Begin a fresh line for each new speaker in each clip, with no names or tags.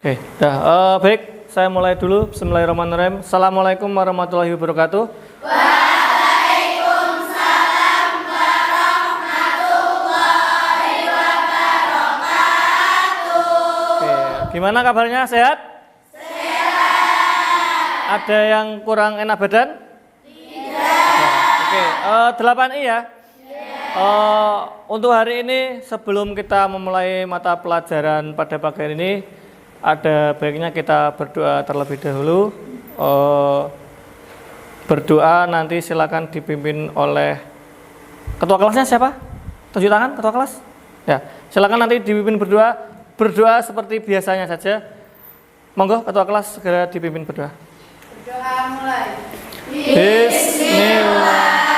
Oke, dah. Baik, saya mulai dulu. Bismillahirrahmanirrahim. Assalamualaikum warahmatullahi wabarakatuh.
Waalaikumsalam warahmatullahi wabarakatuh.
Oke, gimana kabarnya? Sehat?
Sehat.
Ada yang kurang enak badan?
Tidak.
Oke, 8I ya. Untuk hari ini sebelum kita memulai mata pelajaran pada pagi hari ini, ada baiknya kita berdoa terlebih dahulu. Berdoa nanti silakan dipimpin oleh ketua kelasnya siapa? Tunjuk tangan ketua kelas. Ya, silakan nanti dipimpin berdoa. Berdoa seperti biasanya saja. Monggo ketua kelas segera dipimpin berdoa.
Berdoa mulai.
Bismillah.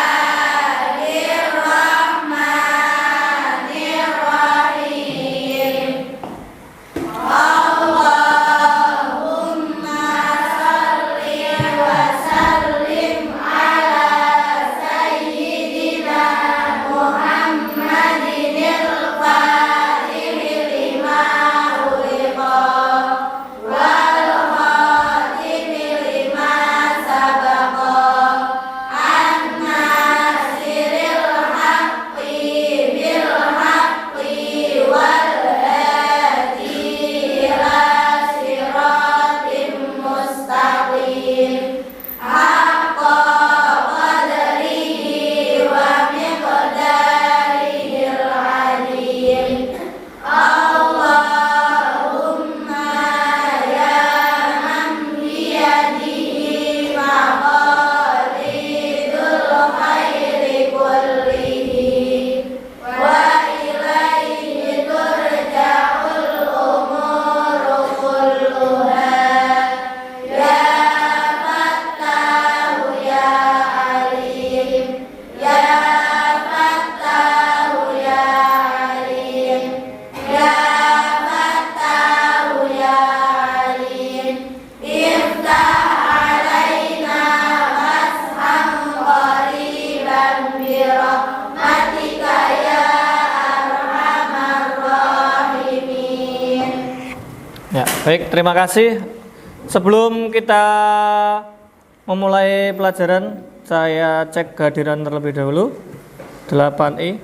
Ya, baik, terima kasih. Sebelum kita memulai pelajaran, saya cek kehadiran terlebih dahulu. 8I.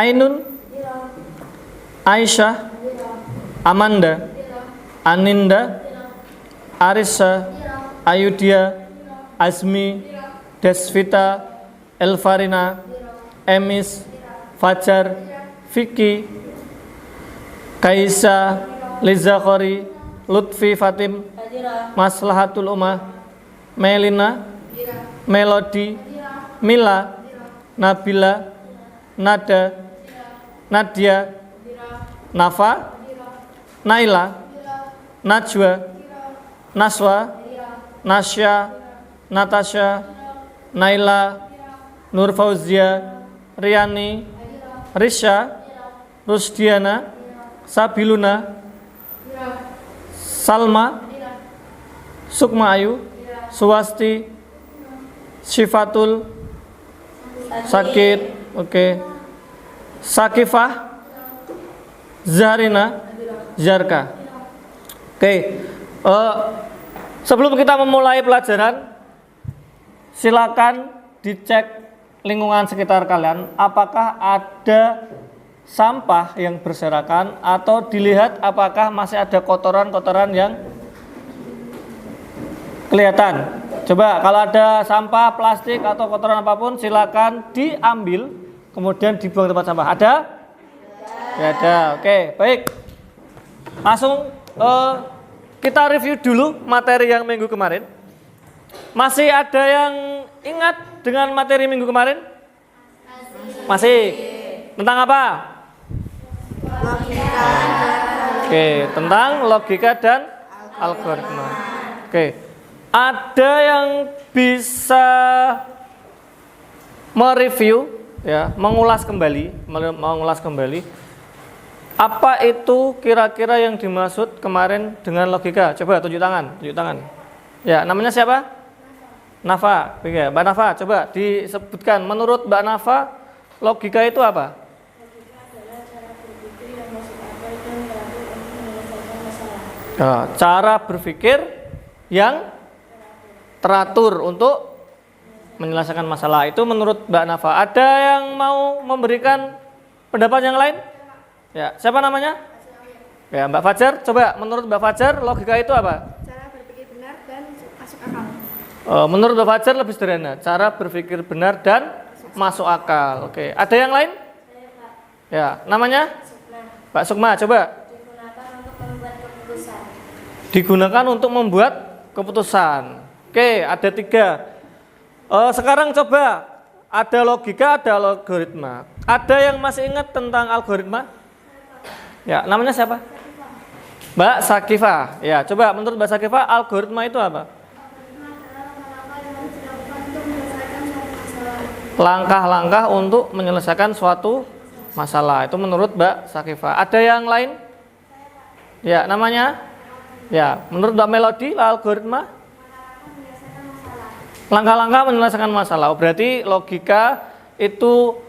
Ainun, Aisyah, Amanda, Aninda, Arissa, Ayudia, Azmi, Desvita, Elvarina, Emis, Fajar, Vicky, Kaisa, Liza Khori, Lutfi Fatim, Maslahatul Ummah, Melina, Melody, Mila, Nabila, Nada, Nadia, Nafa, Naila, Najwa, Naswa, Nasya, Natasha, Naila, Nur Fauzia, Riani, Risha, Rusdiana, Sabiluna, Salma, Sukma Ayu, Suwasti, Syifatul, Sakit, oke, Sakifah, Zarina, Zarka. Oke, sebelum kita memulai pelajaran, silakan dicek lingkungan sekitar kalian, apakah ada sampah yang berserakan atau dilihat apakah masih ada kotoran-kotoran yang kelihatan. Coba kalau ada sampah plastik atau kotoran apapun silakan diambil kemudian dibuang ke tempat sampah. Ada? Ya ada. Oke, baik. Langsung kita review dulu materi yang minggu kemarin. Masih ada yang ingat dengan materi minggu kemarin? Masih. Tentang apa?
Logika.
Oke, tentang logika dan algoritma. Oke. Ada yang bisa mereview ya, mengulas kembali apa itu kira-kira yang dimaksud kemarin dengan logika? Coba tunjuk tangan. Ya, namanya siapa? Nafa. Mbak Nafa, coba disebutkan menurut Mbak Nafa logika itu apa? Cara berpikir yang teratur untuk menyelesaikan masalah. Itu menurut Mbak Nafa. Ada yang mau memberikan pendapat yang lain? Ya, siapa namanya? Ya, Mbak Fajar. Coba menurut Mbak Fajar logika itu apa?
Cara berpikir benar dan masuk akal.
Menurut Mbak Fajar lebih sederhana. Cara berpikir benar dan masuk akal. Oke, ada yang lain? Ya, namanya? Pak Sukma, coba. Digunakan untuk membuat keputusan. Oke, ada 3. Sekarang coba, ada logika, ada algoritma. Ada yang masih ingat tentang algoritma? Ya, namanya siapa? Mbak Sakifah. Ya, coba menurut Mbak Sakifah, algoritma itu apa? Langkah-langkah untuk menyelesaikan suatu masalah. Itu menurut Mbak Sakifah. Ada yang lain? Ya, namanya? Ya, menurut Mbak Melody, algoritma? Langkah-langkah menyelesaikan masalah. Berarti logika itu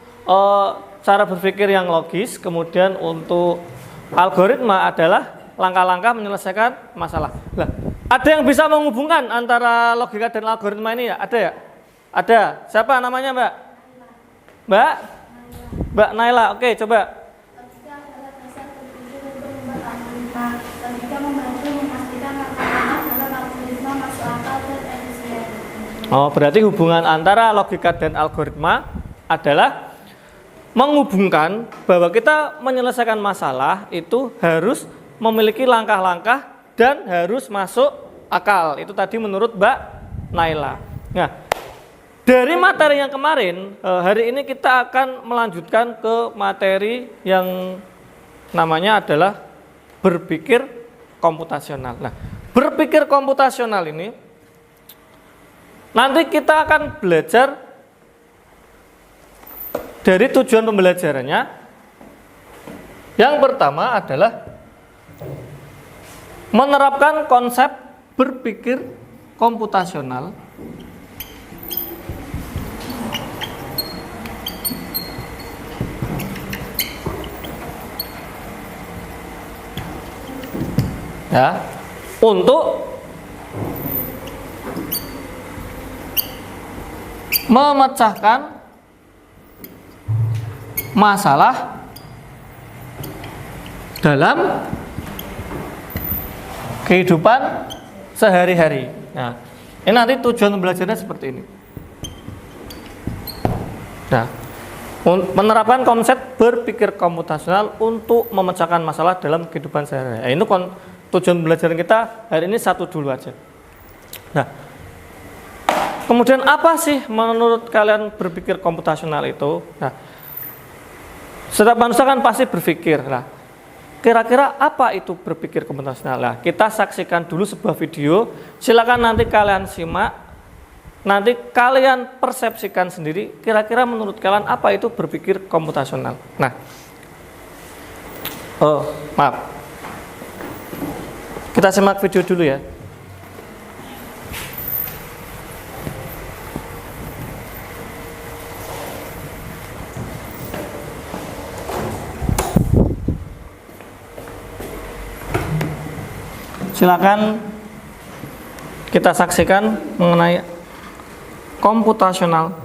cara berpikir yang logis. Kemudian untuk algoritma adalah langkah-langkah menyelesaikan masalah. Nah, ada yang bisa menghubungkan antara logika dan algoritma ini ya? Ada ya? Ada. Siapa namanya Mbak? Mbak Naila. Oke, coba. Oh, berarti hubungan antara logika dan algoritma adalah menghubungkan bahwa kita menyelesaikan masalah itu harus memiliki langkah-langkah dan harus masuk akal. Itu tadi menurut Mbak Naila. Nah, dari materi yang kemarin, hari ini kita akan melanjutkan ke materi yang namanya adalah berpikir komputasional. Nah, berpikir komputasional ini nanti kita akan belajar dari tujuan pembelajarannya. Yang pertama adalah menerapkan konsep berpikir komputasional ya, untuk memecahkan masalah dalam kehidupan sehari-hari. Nah, ini nanti tujuan belajarnya seperti ini. Nah, menerapkan konsep berpikir komputasional untuk memecahkan masalah dalam kehidupan sehari-hari. Nah, ini tujuan belajar kita hari ini satu dulu aja. Nah, kemudian apa sih menurut kalian berpikir komputasional itu? Nah, setiap manusia kan pasti berpikir. Nah, kira-kira apa itu berpikir komputasional? Nah, kita saksikan dulu sebuah video. Silakan nanti kalian simak. Nanti kalian persepsikan sendiri. Kira-kira menurut kalian apa itu berpikir komputasional? Nah, maaf. Kita simak video dulu ya. Silakan kita saksikan mengenai computational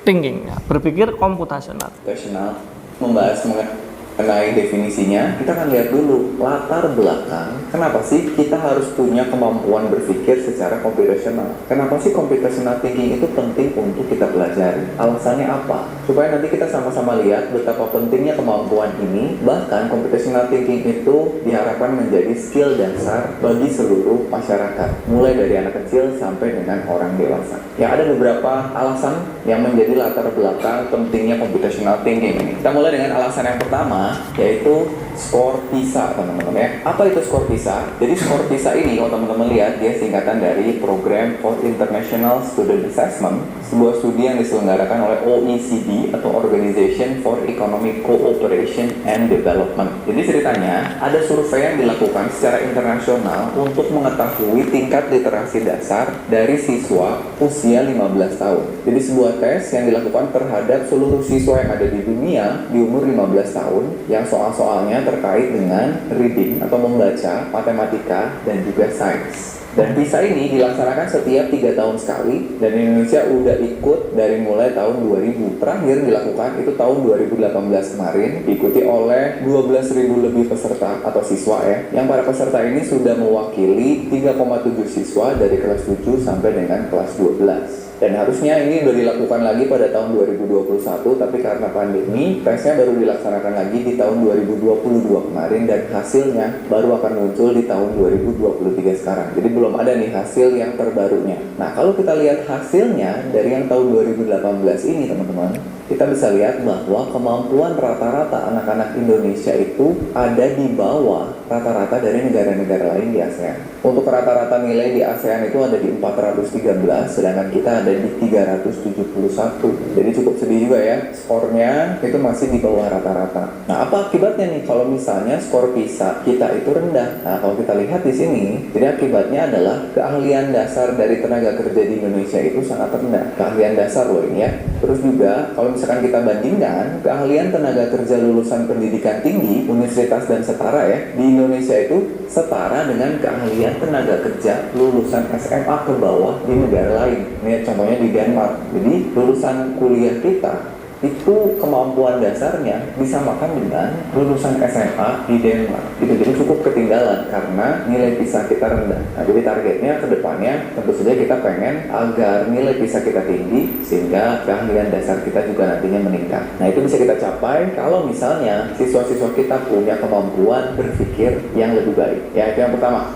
thinking, ya, berpikir komputasional.
Membahas mengenai definisinya, kita akan lihat dulu latar belakang. Kenapa sih kita harus punya kemampuan berpikir secara komputasional? Kenapa sih computational thinking itu penting untuk kita pelajari? Alasannya apa? Supaya nanti kita sama-sama lihat betapa pentingnya kemampuan ini. Bahkan computational thinking itu diharapkan menjadi skill dasar bagi seluruh masyarakat, mulai dari anak kecil sampai dengan orang dewasa. Ya, ada beberapa alasan yang menjadi latar belakang pentingnya computational thinking ini. Kita mulai dengan alasan yang pertama, yaitu skor PISA teman-teman ya. Apa itu skor PISA? Jadi skor PISA ini kalau teman-teman lihat dia singkatan dari Program for International Student Assessment, sebuah studi yang diselenggarakan oleh OECD atau Organization for Economic Cooperation and Development. Jadi ceritanya ada survei yang dilakukan secara internasional untuk mengetahui tingkat literasi dasar dari siswa usia 15 tahun. Jadi sebuah tes yang dilakukan terhadap seluruh siswa yang ada di dunia di umur 15 tahun yang soal-soalnya terkait dengan reading atau membaca, matematika, dan juga sains. Dan PISA ini dilaksanakan setiap 3 tahun sekali, dan Indonesia udah ikut dari mulai tahun 2000. Terakhir dilakukan itu tahun 2018 kemarin, diikuti oleh 12.000 lebih peserta atau siswa ya, yang para peserta ini sudah mewakili 3,7 siswa dari kelas 7 sampai dengan kelas 12. Dan harusnya ini sudah dilakukan lagi pada tahun 2021, tapi karena pandemi, tesnya baru dilaksanakan lagi di tahun 2022 kemarin, dan hasilnya baru akan muncul di tahun 2023 sekarang. Jadi belum ada nih hasil yang terbarunya. Nah, kalau kita lihat hasilnya dari yang tahun 2018 ini teman-teman, kita bisa lihat bahwa kemampuan rata-rata anak-anak Indonesia itu ada di bawah rata-rata dari negara-negara lain di ASEAN. Untuk rata-rata nilai di ASEAN itu ada di 413, sedangkan kita ada di 371. Jadi cukup sedih juga ya, skornya itu masih di bawah rata-rata. Nah, apa akibatnya nih kalau misalnya skor PISA kita itu rendah? Nah, kalau kita lihat di sini, jadi akibatnya adalah keahlian dasar dari tenaga kerja di Indonesia itu sangat rendah. Keahlian dasar loh ini ya. Terus juga kalau misalkan kita bandingkan keahlian tenaga kerja lulusan pendidikan tinggi, universitas dan setara ya, di Indonesia itu setara dengan keahlian tenaga kerja lulusan SMA ke bawah di negara lain. Ini contohnya di Denmark. Jadi lulusan kuliah kita itu kemampuan dasarnya disamakan dengan lulusan SMA di Denmark. Itu jadi cukup ketinggalan karena nilai PISA kita rendah. Nah, jadi targetnya ke depannya tentu saja kita pengen agar nilai PISA kita tinggi sehingga keahlian dasar kita juga nantinya meningkat. Nah, itu bisa kita capai kalau misalnya siswa-siswa kita punya kemampuan berpikir yang lebih baik. Ya, itu yang pertama.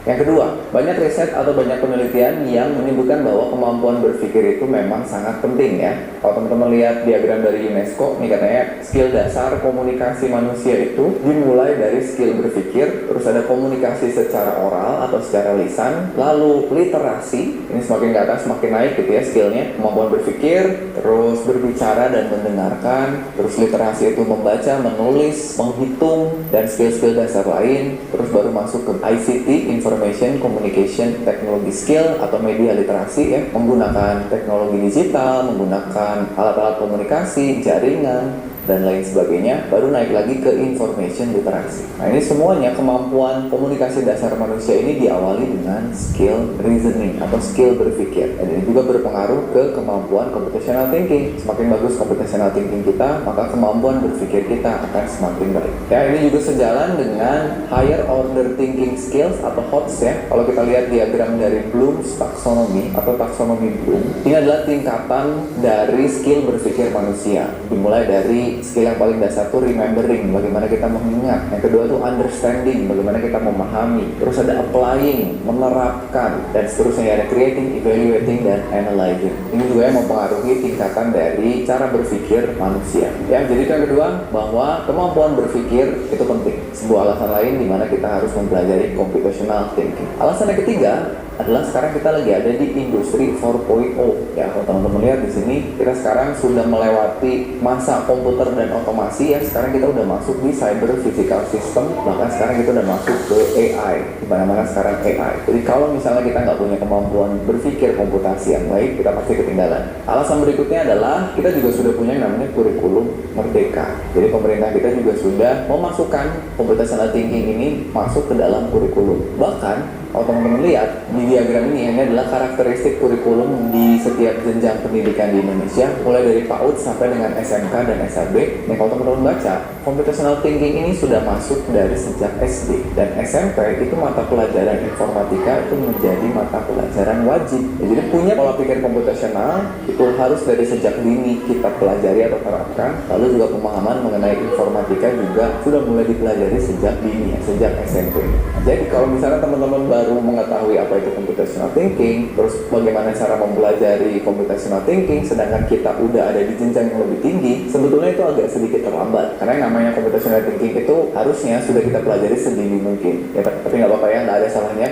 Yang kedua, banyak riset atau banyak penelitian yang menyebutkan bahwa kemampuan berpikir itu memang sangat penting ya. Kalau teman-teman lihat diagram dari UNESCO, ini katanya skill dasar komunikasi manusia itu dimulai dari skill berpikir, terus ada komunikasi secara oral atau secara lisan, lalu literasi, ini semakin ke atas semakin naik gitu ya skillnya, kemampuan berpikir, terus berbicara dan mendengarkan, terus literasi itu membaca, menulis, menghitung, dan skill-skill dasar lain, terus baru masuk ke ICT, Information Communication Technology Skill atau media literasi ya, menggunakan teknologi digital, menggunakan alat-alat komunikasi, jaringan, dan lain sebagainya, baru naik lagi ke information literasi. Nah, ini semuanya kemampuan komunikasi dasar manusia ini diawali dengan skill reasoning atau skill berpikir. Dan ini juga berpengaruh ke kemampuan computational thinking. Semakin bagus computational thinking kita, maka kemampuan berpikir kita akan semakin baik. Ya, ini juga sejalan dengan higher order thinking skills atau HOTS ya. Kalau kita lihat diagram dari Bloom's taxonomy atau taksonomi Bloom, ini adalah tingkatan dari skill berpikir manusia. Dimulai dari skill yang paling dasar tuh remembering, bagaimana kita mengingat. Yang kedua tuh understanding, bagaimana kita memahami. Terus ada applying, menerapkan, dan seterusnya ada creating, evaluating, dan analyzing. Ini juga yang mempengaruhi tingkatan dari cara berpikir manusia. Ya, jadi yang kedua bahwa kemampuan berpikir itu penting. Sebuah alasan lain di mana kita harus mempelajari computational thinking. Alasan yang ketiga adalah sekarang kita lagi ada di industri 4.0 ya. Kalau teman-teman lihat di sini, kita sekarang sudah melewati masa komputer dan otomasi ya. Sekarang kita udah masuk di cyber physical system, bahkan sekarang kita udah masuk ke AI. Di mana-mana sekarang AI. Jadi kalau misalnya kita nggak punya kemampuan berpikir komputasi yang baik, kita pasti ketinggalan. Alasan berikutnya adalah kita juga sudah punya yang namanya kurikulum merdeka. Jadi pemerintah kita juga sudah memasukkan computational thinking ini masuk ke dalam kurikulum. Bahkan kalau teman-teman lihat di diagram ini adalah karakteristik kurikulum di setiap jenjang pendidikan di Indonesia, mulai dari PAUD sampai dengan SMK dan SAB. Nah, kalau teman-teman baca, computational thinking ini sudah masuk dari sejak SD, dan SMP itu mata pelajaran informatika itu menjadi mata pelajaran wajib. Ya, jadi punya pola pikir komputasional itu harus dari sejak dini kita pelajari atau terapkan. Lalu juga pemahaman mengenai informatika juga sudah mulai dipelajari sejak dini, sejak SMP. Jadi kalau misalnya teman-teman baru mengetahui apa itu computational thinking, terus bagaimana cara mempelajari computational thinking, sedangkan kita udah ada di jenjang yang lebih tinggi, sebetulnya itu agak sedikit terlambat. Karena yang namanya computational thinking itu harusnya sudah kita pelajari sedini mungkin. Ya, tapi nggak apa-apa ya, nggak ada salahnya.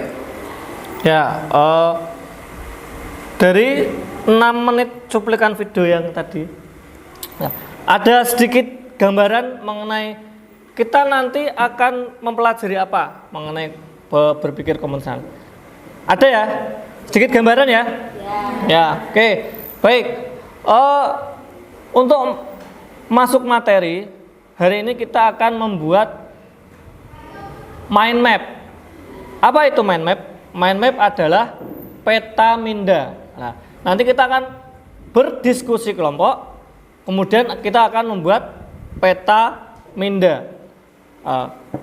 Ya, dari 6 menit cuplikan video yang tadi, ya, ada sedikit gambaran mengenai kita nanti akan mempelajari apa mengenai berpikir komputasional. Ada ya? Sedikit gambaran ya? Ya, oke. Baik. Untuk masuk materi, hari ini kita akan membuat mind map. Apa itu mind map? Mind map adalah peta minda. Nah, nanti kita akan berdiskusi kelompok, kemudian kita akan membuat peta minda.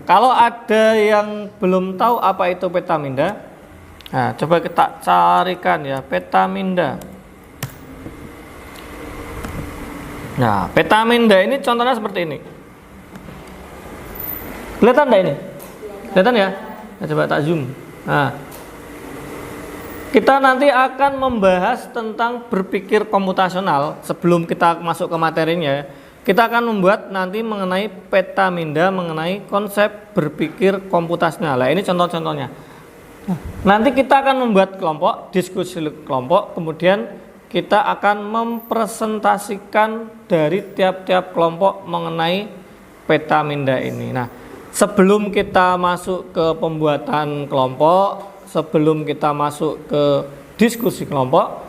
Kalau ada yang belum tahu apa itu peta minda, nah, coba kita carikan ya peta minda. Nah, peta minda ini contohnya seperti ini. Kelihatan enggak ini? Kelihatan ya? Nah, coba tak zoom. Nah, kita nanti akan membahas tentang berpikir komputasional. Sebelum kita masuk ke materinya, kita akan membuat nanti mengenai peta minda, mengenai konsep berpikir komputasional. Nah, ini contoh-contohnya. Nanti kita akan membuat kelompok, diskusi kelompok, kemudian kita akan mempresentasikan dari tiap-tiap kelompok mengenai peta minda ini. Nah, sebelum kita masuk ke pembuatan kelompok, sebelum kita masuk ke diskusi kelompok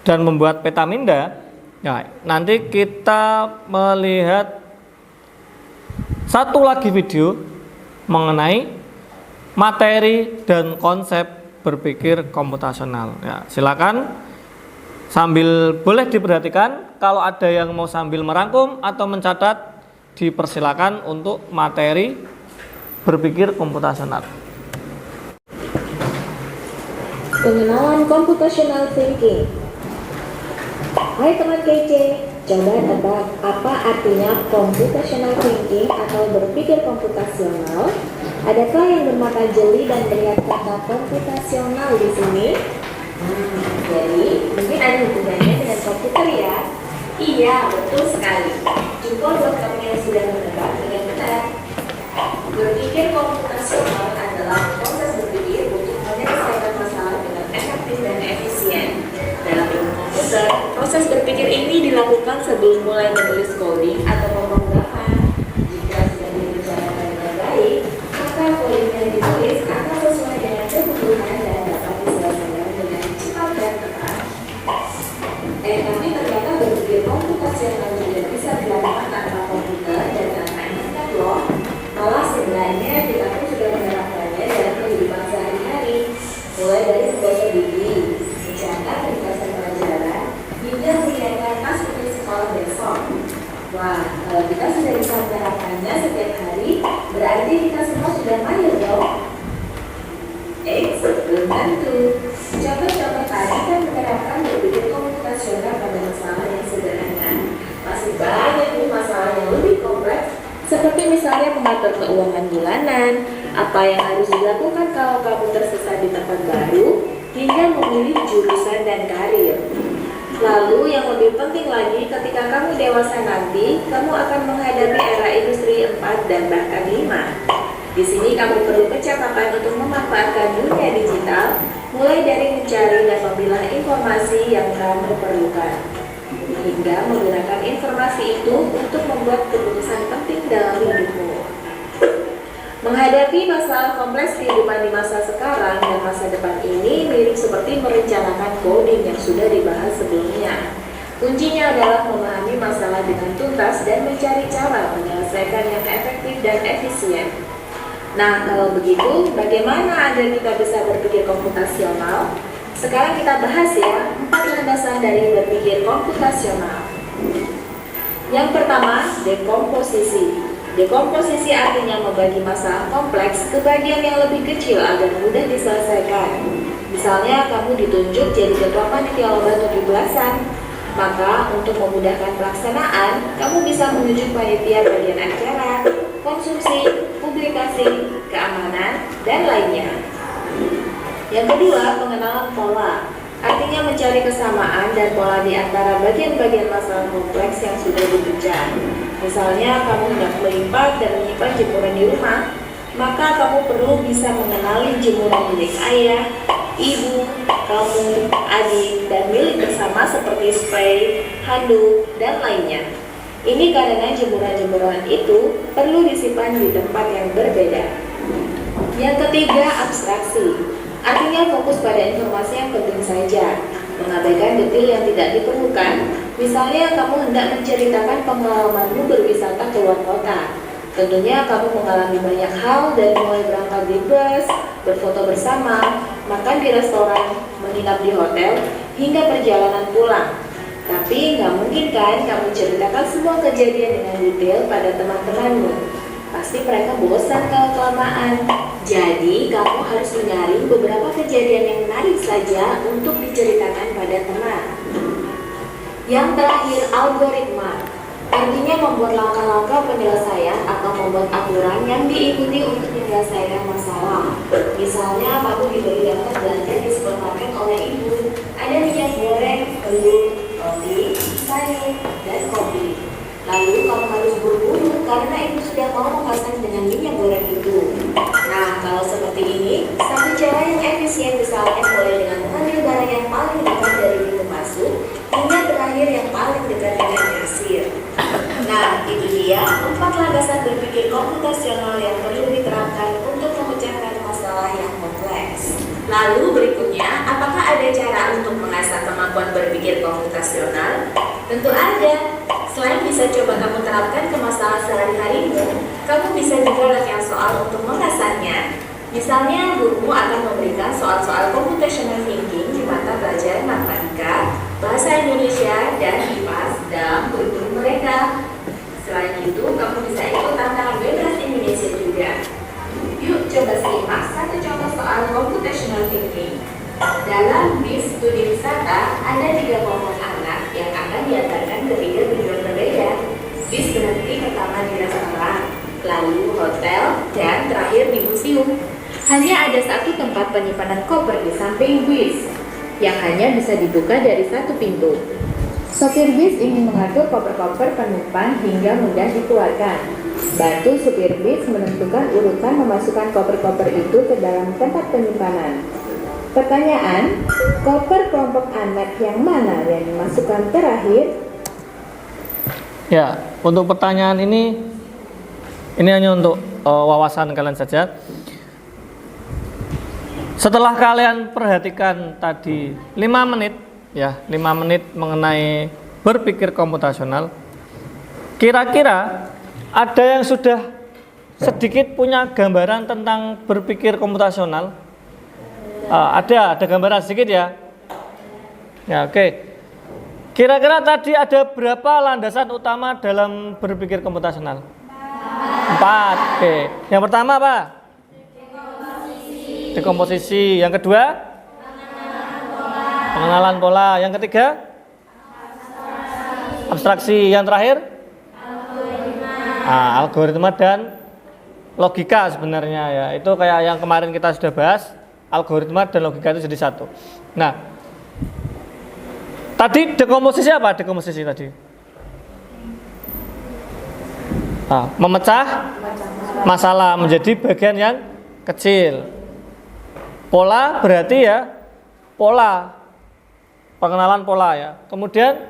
dan membuat peta minda, nah, nanti kita melihat satu lagi video mengenai materi dan konsep berpikir komputasional. Ya, silakan sambil boleh diperhatikan. Kalau ada yang mau sambil merangkum atau mencatat, dipersilakan untuk materi berpikir komputasional.
Pengenalan computational thinking. Hai teman kece, coba tebak apa artinya computational thinking atau berpikir komputasional? Adakah yang bermata jeli dan melihat kata komputasional di sini? Jadi mungkin ada hubungannya dengan komputer ya? Iya, betul sekali. Cukup buat kamu yang sudah menebak dengan benar. Berpikir komputasional adalah proses berpikir untuk menyelesaikan masalah dengan efektif dan efisien. Dalam ilmu komputer, proses berpikir ini dilakukan sebelum mulai menulis coding atau pemrograman. Jika sudah direncanakan dengan baik, maka coding yang ditulis akan sesuai dengan kebutuhan dan dapat diselesaikan dengan cepat dan tepat. Tapi ternyata berpikir komputasional juga bisa dilakukan tanpa komputer dan tanpa internet loh. Malah sebenarnya kita pun sudah menerapkannya dalam kehidupan sehari-hari, mulai dari membaca buku, mencatat ringkasan pelajaran, hingga menyiapkan tas untuk sekolah besok. Wah, kalau kita sudah bisa menerapkannya setiap hari, berarti kita semua sudah mahir dong. Belum tentu. Contoh-contoh tadi kan menerapkan berpikir komputasional pada masalah yang sederhana. Masih banyak nih masalah yang lebih kompleks, seperti misalnya mengatur keuangan bulanan, apa yang harus dilakukan kalau kamu tersesat di tempat baru, hingga memilih jurusan dan karir. Lalu yang lebih penting lagi, ketika kamu dewasa nanti, kamu akan menghadapi era industri 4 dan bahkan 5. Di sini kamu perlu kecerdasan untuk memanfaatkan dunia digital, mulai dari mencari dan memilah informasi yang kamu perlukan, hingga menggunakan informasi itu untuk membuat keputusan penting dalam hidupmu. Menghadapi masalah kompleks kehidupan di masa sekarang dan masa depan ini mirip seperti merencanakan coding yang sudah dibahas sebelumnya. Kuncinya adalah memahami masalah dengan tuntas dan mencari cara menyelesaikan yang efektif dan efisien. Nah, kalau begitu, bagaimana agar kita bisa berpikir komputasional? Sekarang kita bahas ya, 4 landasan dari berpikir komputasional. Yang pertama, dekomposisi. Dekomposisi artinya membagi masalah kompleks ke bagian yang lebih kecil agar mudah diselesaikan. Misalnya, kamu ditunjuk jadi ketua panitia lomba 17-an. Maka, untuk memudahkan pelaksanaan, kamu bisa menunjuk panitia bagian acara, konsumsi, publikasi, keamanan, dan lainnya. Yang kedua, pengenalan pola. Artinya mencari kesamaan dan pola di antara bagian-bagian masalah kompleks yang sudah dipecah. Misalnya, kamu hendak melipat dan menyimpan jemuran di rumah, maka kamu perlu bisa mengenali jemuran milik ayah, ibu, kamu, adik, dan milik bersama seperti spray, handuk, dan lainnya. Ini karena jemuran-jemuran itu perlu disimpan di tempat yang berbeda. Yang ketiga, abstraksi. Artinya fokus pada informasi yang penting saja, mengabaikan detail yang tidak diperlukan. Misalnya, kamu hendak menceritakan pengalamanmu berwisata ke luar kota. Tentunya kamu mengalami banyak hal dari mulai berangkat di bus, berfoto bersama, makan di restoran, menginap di hotel, hingga perjalanan pulang. Tapi nggak mungkin kan kamu ceritakan semua kejadian dengan detail pada teman-temanmu. Pasti mereka bosan kalau kelamaan. Jadi kamu harus menyaring beberapa kejadian yang menarik saja untuk diceritakan pada teman. Yang terakhir, algoritma. Artinya membuat langkah-langkah penyelesaian atau membuat aturan yang diikuti untuk menyelesaikan masalah. Misalnya, kamu diberi daftar belanja di supermarket oleh ibu. Ada minyak goreng, telur, roti, sayur, dan kopi. Lalu kamu harus buru-buru karena ibu sudah mau memasang dengan minyak goreng itu. Nah, kalau seperti ini, satu cara yang efisien misalnya mulai dengan mengambil barang yang paling dekat dari pintu masuk hingga terakhir yang paling dekat dengan kasir. Nah, itu dia 4 landasan berpikir komputasional yang perlu diterapkan untuk memecahkan masalah yang kompleks. Lalu berikutnya, apakah ada cara untuk mengasah kemampuan berpikir komputasional? Tentu ada. Selain bisa coba kamu terapkan ke masalah sehari-harimu, kamu bisa juga latihan soal untuk mengasahnya. Misalnya, gurumu akan memberikan soal-soal computational thinking di mata pelajaran matematika, bahasa Indonesia, dan IPAS dalam kurikulum mereka. Selain itu, kamu bisa ikut tantangan bebas Indonesia juga. Yuk coba simak satu contoh soal computational thinking. Dalam bis studi wisata, ada 3 kelompok anak yang akan diantarkan ke 3 tujuan berbeda. Bis berhenti pertama di restoran, lalu hotel, dan terakhir di museum. Hanya ada satu tempat penyimpanan koper di samping bis, yang hanya bisa dibuka dari satu pintu. Sopir bis ingin mengatur koper-koper penumpang hingga mudah dikeluarkan. Bantu supir bis menentukan urutan memasukkan koper-koper itu ke dalam tempat penyimpanan. Pertanyaan, koper kelompok anak yang mana yang dimasukkan terakhir?
Ya, untuk pertanyaan ini hanya untuk wawasan kalian saja. Setelah kalian perhatikan tadi 5 menit, ya 5 menit mengenai berpikir komputasional, kira-kira ada yang sudah sedikit punya gambaran tentang berpikir komputasional? Ada gambaran sedikit ya. Ya, oke. Kira-kira tadi ada berapa landasan utama dalam berpikir komputasional? 4. Oke. Yang pertama apa? Dekomposisi. Yang kedua? Pengenalan pola. Yang ketiga? Abstraksi. Yang terakhir? Algoritma dan logika sebenarnya ya. Itu kayak yang kemarin kita sudah bahas. Algoritma dan logika itu jadi satu. Nah, tadi dekomposisi apa? Dekomposisi tadi memecah masalah menjadi bagian yang kecil. Pola berarti ya pola, pengenalan pola ya. Kemudian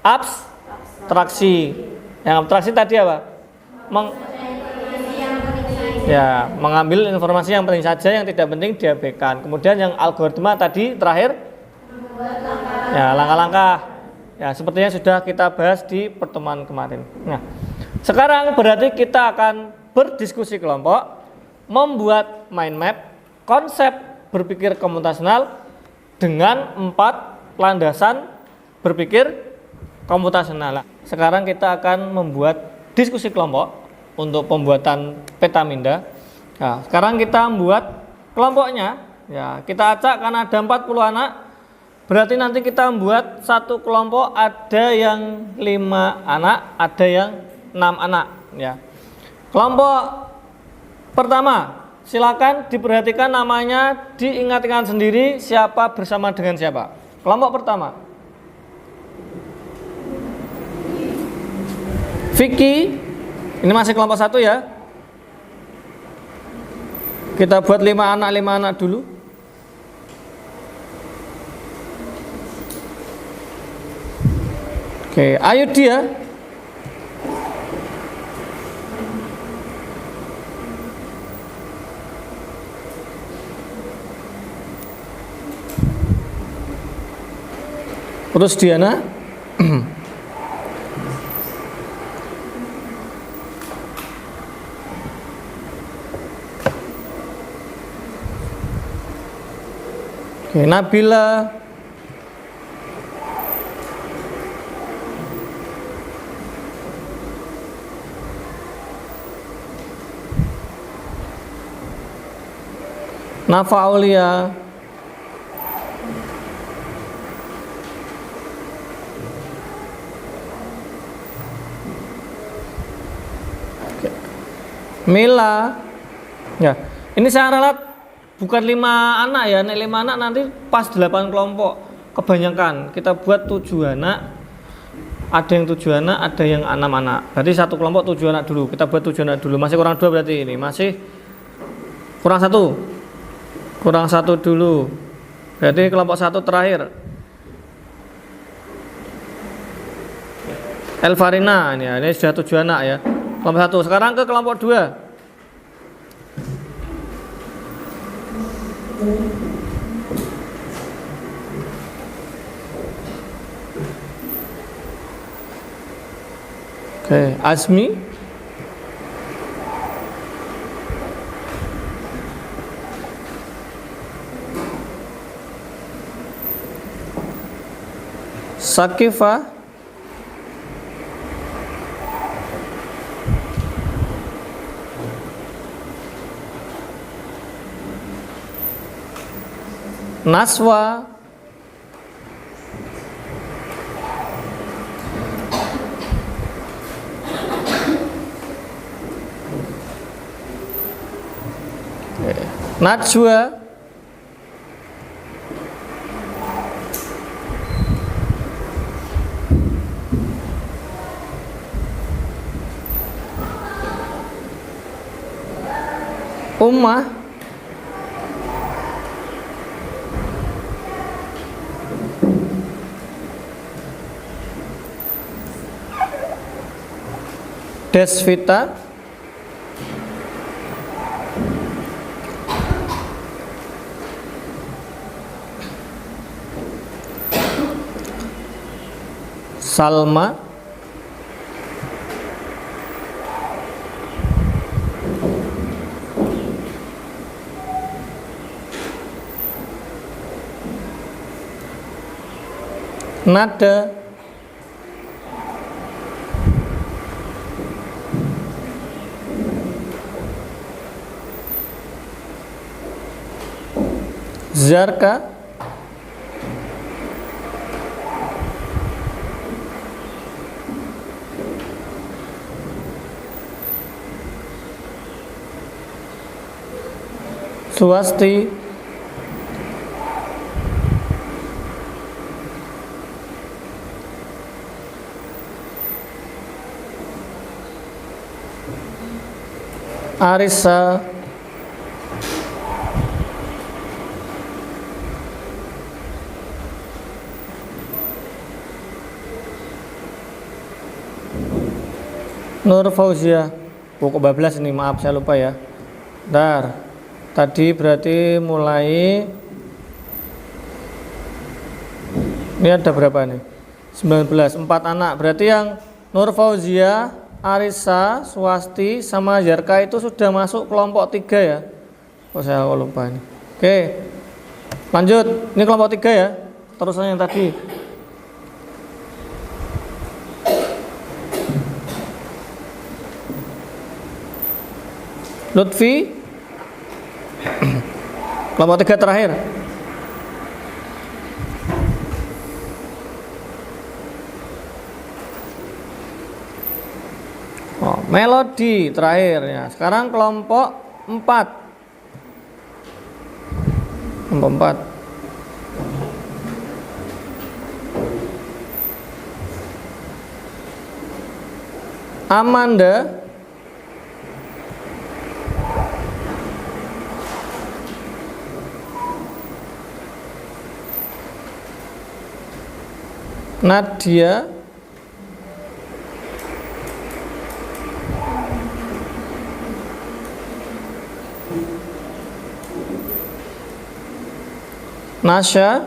abstraksi. Yang abstraksi tadi apa? Mengambil informasi yang penting saja, yang tidak penting diabaikan. Kemudian yang algoritma tadi terakhir, ya langkah-langkah. Ya sepertinya sudah kita bahas di pertemuan kemarin. Nah, sekarang berarti kita akan berdiskusi kelompok, membuat mind map konsep berpikir komputasional dengan 4 landasan berpikir komputasional. Sekarang kita akan membuat diskusi kelompok untuk pembuatan peta minda. Nah, sekarang kita membuat kelompoknya. Ya, kita acak karena ada 40 anak. Berarti nanti kita membuat satu kelompok ada yang 5 anak, ada yang 6 anak. Ya. Kelompok pertama silakan diperhatikan namanya, diingat-ingat sendiri siapa bersama dengan siapa. Kelompok pertama, Vicky, ini masih kelompok 1 ya. Kita buat 5 anak dulu. Oke, ayo dia. Terus Diana. Oke, Nabila. Nafa Aulia. Oke. Mila. Ya, ini saya ralat bukan 5 anak ya, nek 5 anak nanti pas 8 kelompok. Kebanyakan kita buat 7 anak. Ada yang 7 anak, ada yang 6 anak. Berarti satu kelompok 7 anak dulu. Kita buat 7 anak dulu. Masih kurang 2 berarti ini. Masih kurang 1. Kurang 1 dulu. Berarti kelompok 1 terakhir. Elvarina ini sudah 7 anak ya. Kelompok 1. Sekarang ke kelompok 2. Oke, Azmi. Sakifa. Naswa. Najwa. Ummah. Desvita. Salma. Nada. Zarka. Swasti. Arisa. Nur Fauzia. Pokok bablas ini, maaf saya lupa ya. Bentar. Tadi berarti mulai ini ada berapa nih? 19, 4 anak. Berarti yang Nur Fauzia, Arisa, Swasti sama Zarka itu sudah masuk kelompok 3 ya. Oh saya lupa ini. Oke. Lanjut. Ini kelompok 3 ya. Terusan yang tadi. Lutfi. Kelompok 3 terakhir. Oh, Melodi terakhir ya. Sekarang kelompok 4. Kelompok 4. Amanda Nadia Nasya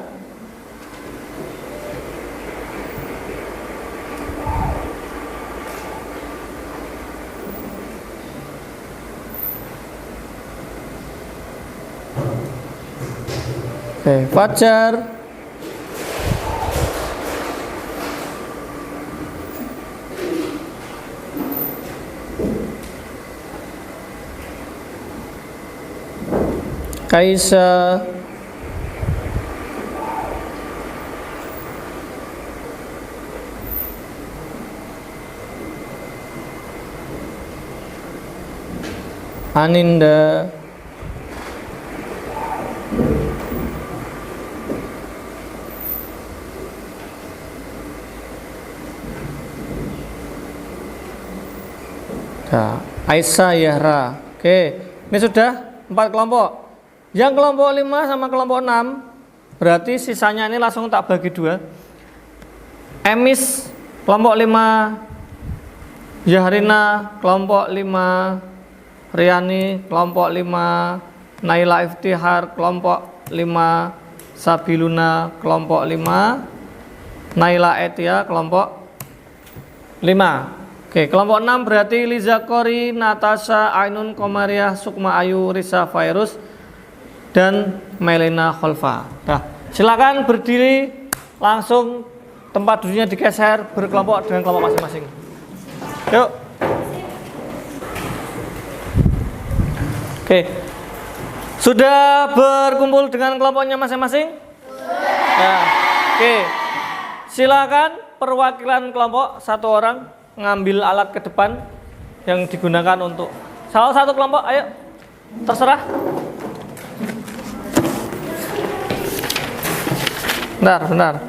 Fajar Kaisa Aninda Aisyah Yahra. Oke, ini sudah 4 kelompok. Yang kelompok 5 sama kelompok 6 berarti sisanya ini langsung tak bagi 2. Emis kelompok 5, Yahrina kelompok 5, Riani kelompok 5, Naila Iftihar kelompok 5, Sabiluna kelompok 5, Naila Etia kelompok 5. Oke, kelompok 6 berarti Liza Kori, Natasha, Ainun Komariah, Sukma Ayu, Risa Fairus, dan Melina Kholfa. Nah, silakan berdiri, langsung tempat duduknya digeser berkelompok dengan kelompok masing-masing. Yuk. Oke. Sudah berkumpul dengan kelompoknya masing-masing? Sudah. Oke. Silakan perwakilan kelompok 1 orang ngambil alat ke depan yang digunakan untuk salah satu kelompok. Ayo, terserah. Bentar.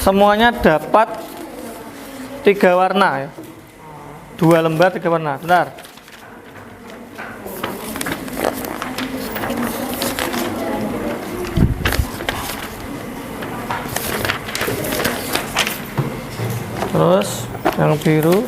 Semuanya dapat 3 warna ya. 2 lembar 3 warna. Bentar. Terus yang biru.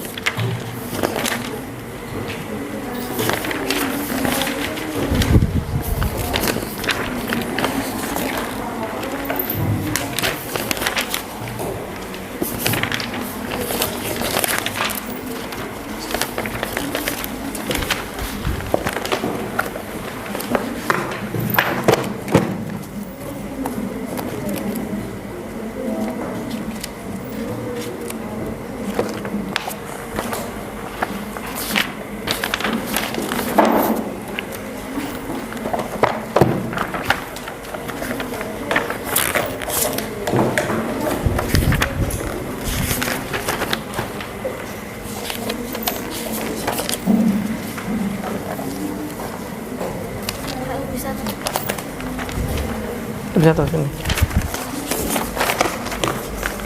Bisa terus ini.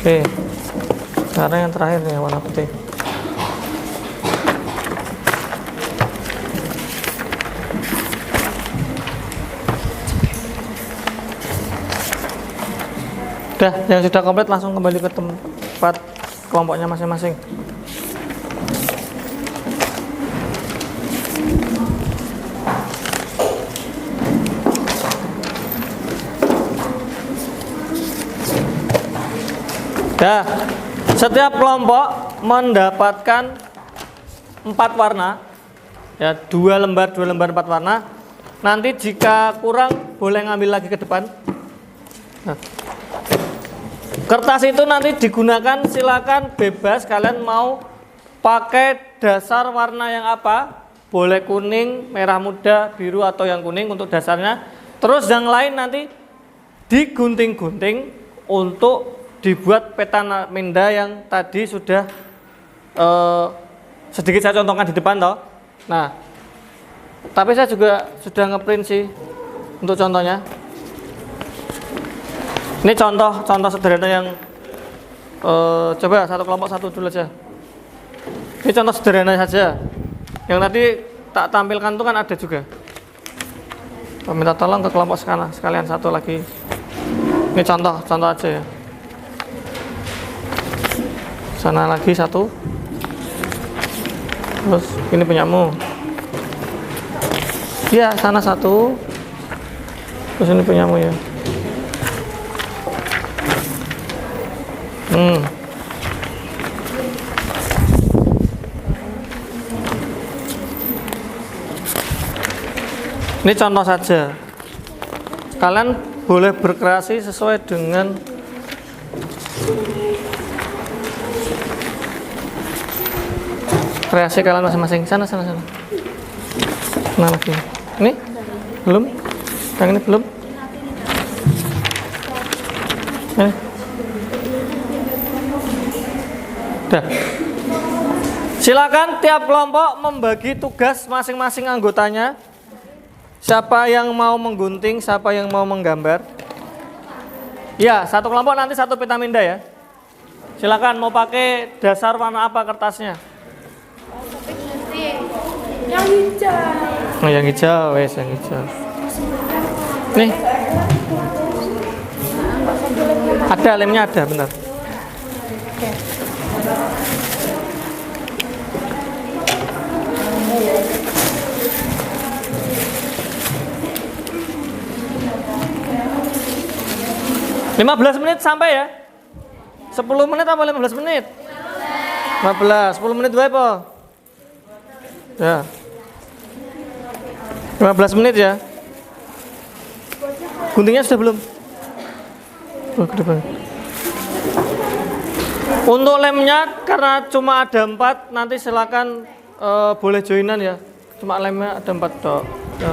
Oke. Sekarang yang terakhir nih warna putih. Udah, yang sudah komplit langsung kembali ke tempat kelompoknya masing-masing. Nah, setiap kelompok mendapatkan 4 warna, ya 2 lembar 4 warna. Nanti jika kurang boleh ngambil lagi ke depan. Nah, kertas itu nanti digunakan, silakan bebas kalian mau pakai dasar warna yang apa, boleh kuning, merah muda, biru atau yang kuning untuk dasarnya. Terus yang lain nanti digunting-gunting untuk dibuat peta menda yang tadi sudah sedikit saya contohkan di depan toh. Nah, Tapi saya juga sudah ngeprint sih untuk contohnya. Ini contoh sederhana yang coba satu kelompok satu dulu aja. Ini contoh sederhana saja. Yang tadi tak tampilkan itu kan ada juga. Minta tolong ke kelompok sekalian satu lagi. Ini contoh aja ya. Sana lagi satu. Terus ini punyamu. Ya, sana satu. Terus ini punyamu ya. Ini contoh saja. Kalian boleh berkreasi sesuai dengan kreasi kalian masing-masing. Sana. Nah, lagi. Ini belum? Yang ini belum? Ini. Udah. Silakan tiap kelompok membagi tugas masing-masing anggotanya. Siapa yang mau menggunting, siapa yang mau menggambar? Ya, satu kelompok nanti satu pita minda ya. Silakan mau pakai dasar warna apa kertasnya?
Yang hijau.
Oh, yang hijau, wes yang hijau. Nih. Ada lemnya ada, benar. Okay. 15 menit sampai ya? 10 menit apa 15 menit? 15, 10 menit dua apa? Ya. 15 menit ya. Guntingnya sudah belum? Oh, ke depan. Untuk lemnya karena cuma ada 4, nanti silakan boleh joinan ya. Cuma lemnya ada 4 dok. Ya.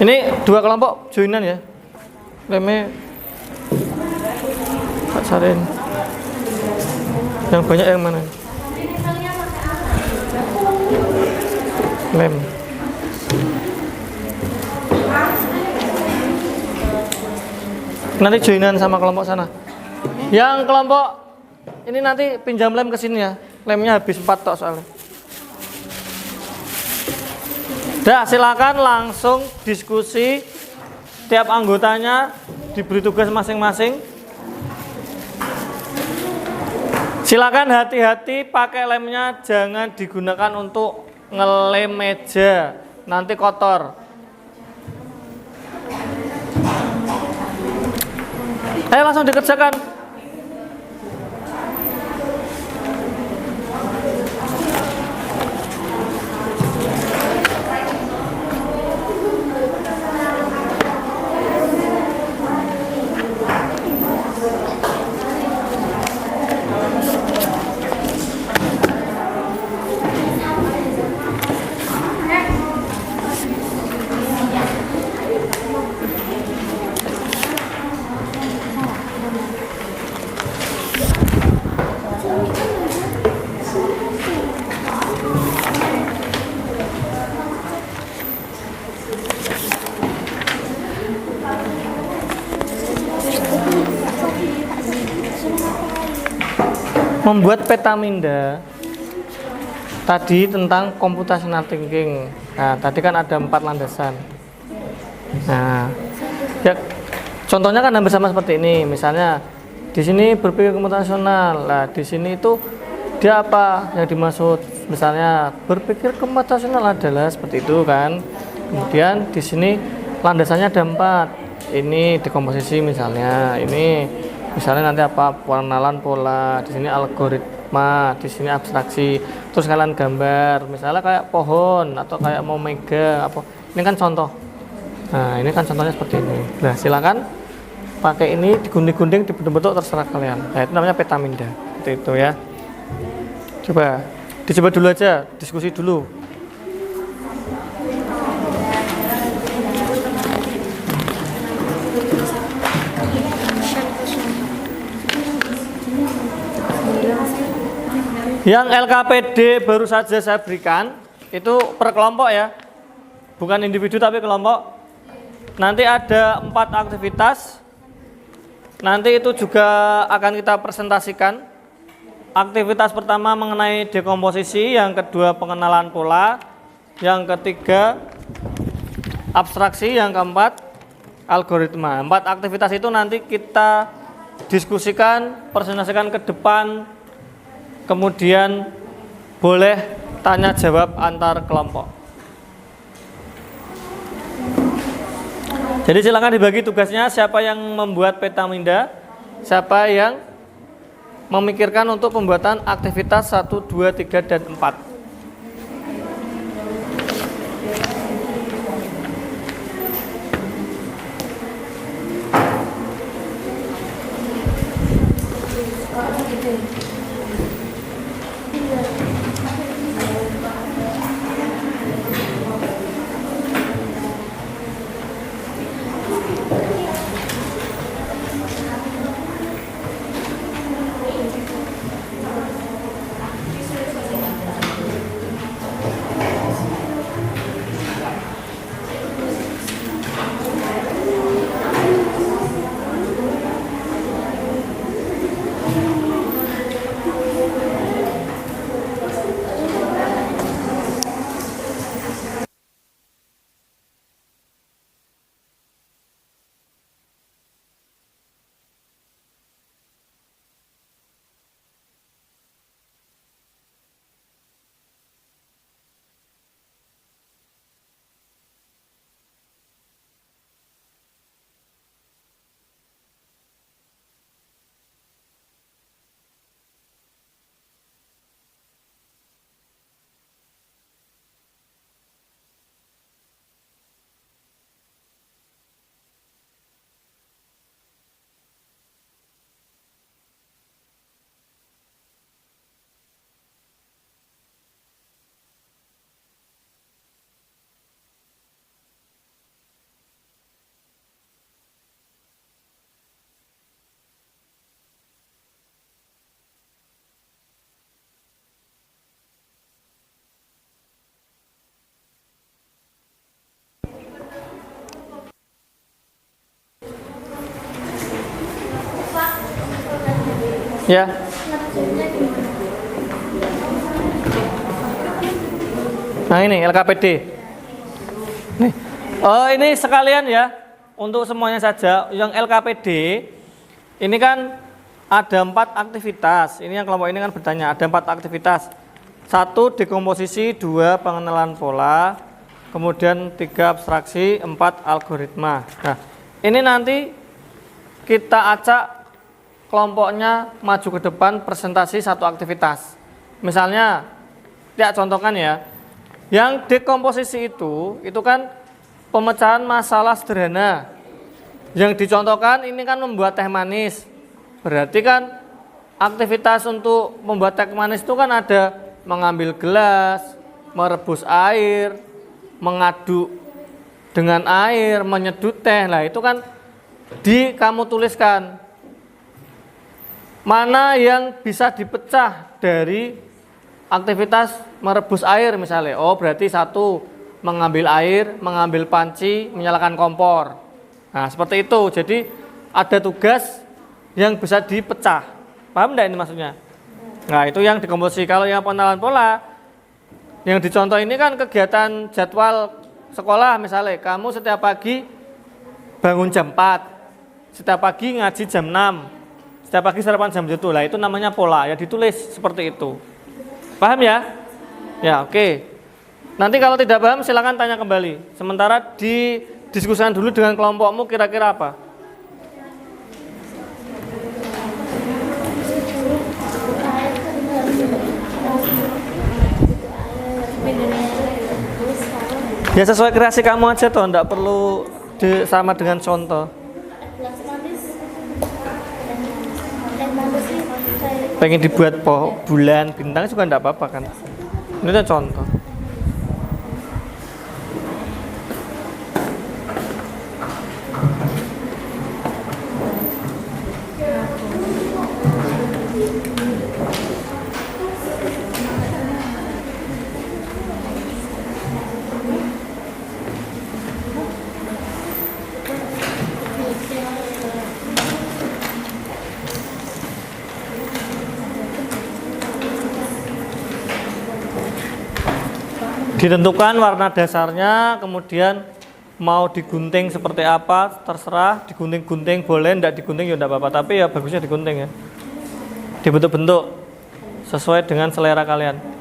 Ini 2 kelompok joinan ya. Lemnya Kak Sarin. Yang banyak yang mana? Lem. Nanti joinan sama kelompok sana. Yang kelompok ini nanti pinjam lem ke sini ya. Lemnya habis 4 tok soalnya. Dah, silakan langsung diskusi. Tiap anggotanya diberi tugas masing-masing. Silakan hati-hati pakai lemnya, jangan digunakan untuk ngelem meja, nanti kotor. Ayo langsung dikerjakan. Membuat peta minda tadi tentang computational thinking. Nah, tadi kan ada 4 landasan. Nah, ya contohnya kan hampir sama seperti ini. Misalnya di sini berpikir komputasional. Nah, di sini itu dia apa yang dimaksud? Misalnya berpikir komputasional adalah seperti itu kan. Kemudian di sini landasannya ada 4. Ini dekomposisi misalnya. Ini misalnya nanti apa pengenalan pola, di sini algoritma, di sini abstraksi, terus kalian gambar, misalnya kayak pohon atau kayak mau mega apa. Ini kan contoh. Nah, ini kan contohnya seperti ini. Nah, silakan pakai ini digunting-gunting dibentuk-bentuk terserah kalian. Nah, itu namanya peta minda. Seperti itu ya. Dicoba dulu aja, diskusi dulu. Yang LKPD baru saja saya berikan itu per kelompok ya, bukan individu tapi kelompok. Nanti ada 4 aktivitas. Nanti itu juga akan kita presentasikan. Aktivitas pertama mengenai dekomposisi, yang kedua pengenalan pola, yang ketiga abstraksi, yang keempat algoritma. 4 aktivitas itu nanti kita diskusikan, presentasikan ke depan, kemudian boleh tanya jawab antar kelompok. Jadi silakan dibagi tugasnya, siapa yang membuat peta minda, siapa yang memikirkan untuk pembuatan aktivitas 1, 2, 3, dan 4. Ya. Nah ini LKPD. Nih. Oh ini sekalian ya, untuk semuanya saja. Yang LKPD ini kan ada 4 aktivitas. Ini yang kelompok ini kan bertanya, ada 4 aktivitas. 1 dekomposisi, 2 pengenalan pola, kemudian 3 abstraksi, 4 algoritma. Nah ini nanti kita acak kelompoknya maju ke depan presentasi 1 aktivitas. Misalnya, ya contohkan ya, yang dekomposisi itu kan pemecahan masalah sederhana. Yang dicontohkan ini kan membuat teh manis. Berarti kan aktivitas untuk membuat teh manis itu kan ada mengambil gelas, merebus air, mengaduk dengan air, menyeduh teh. Nah itu kan kamu tuliskan. Mana yang bisa dipecah dari aktivitas merebus air misalnya. Oh berarti 1 mengambil air, mengambil panci, menyalakan kompor. Nah seperti itu. Jadi ada tugas yang bisa dipecah. Paham enggak ini maksudnya? Nah itu yang dekomposisi. Kalau yang pengenalan pola, yang dicontoh ini kan kegiatan jadwal sekolah misalnya. Kamu setiap pagi bangun jam 4, setiap pagi ngaji jam 6, setiap pagi sarapan jam 7. Lah itu namanya pola, ya ditulis seperti itu. Paham ya? Ya, oke. Nanti kalau tidak paham silakan tanya kembali. Sementara didiskusikan dulu dengan kelompokmu kira-kira apa? Ya sesuai kreasi kamu aja toh, enggak perlu sama dengan contoh. Pengen dibuat bulan, bintang juga enggak apa-apa kan. Ini kan contoh. Ditentukan warna dasarnya, kemudian mau digunting seperti apa, terserah. Digunting-gunting boleh, enggak digunting ya enggak apa-apa, tapi ya bagusnya digunting ya. Dibentuk-bentuk sesuai dengan selera kalian.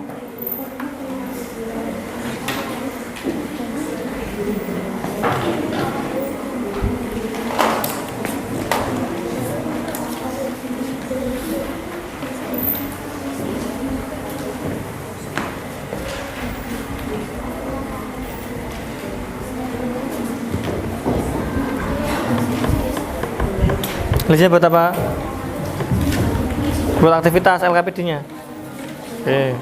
Listnya buat apa? Buat aktivitas LKPD-nya. Oke.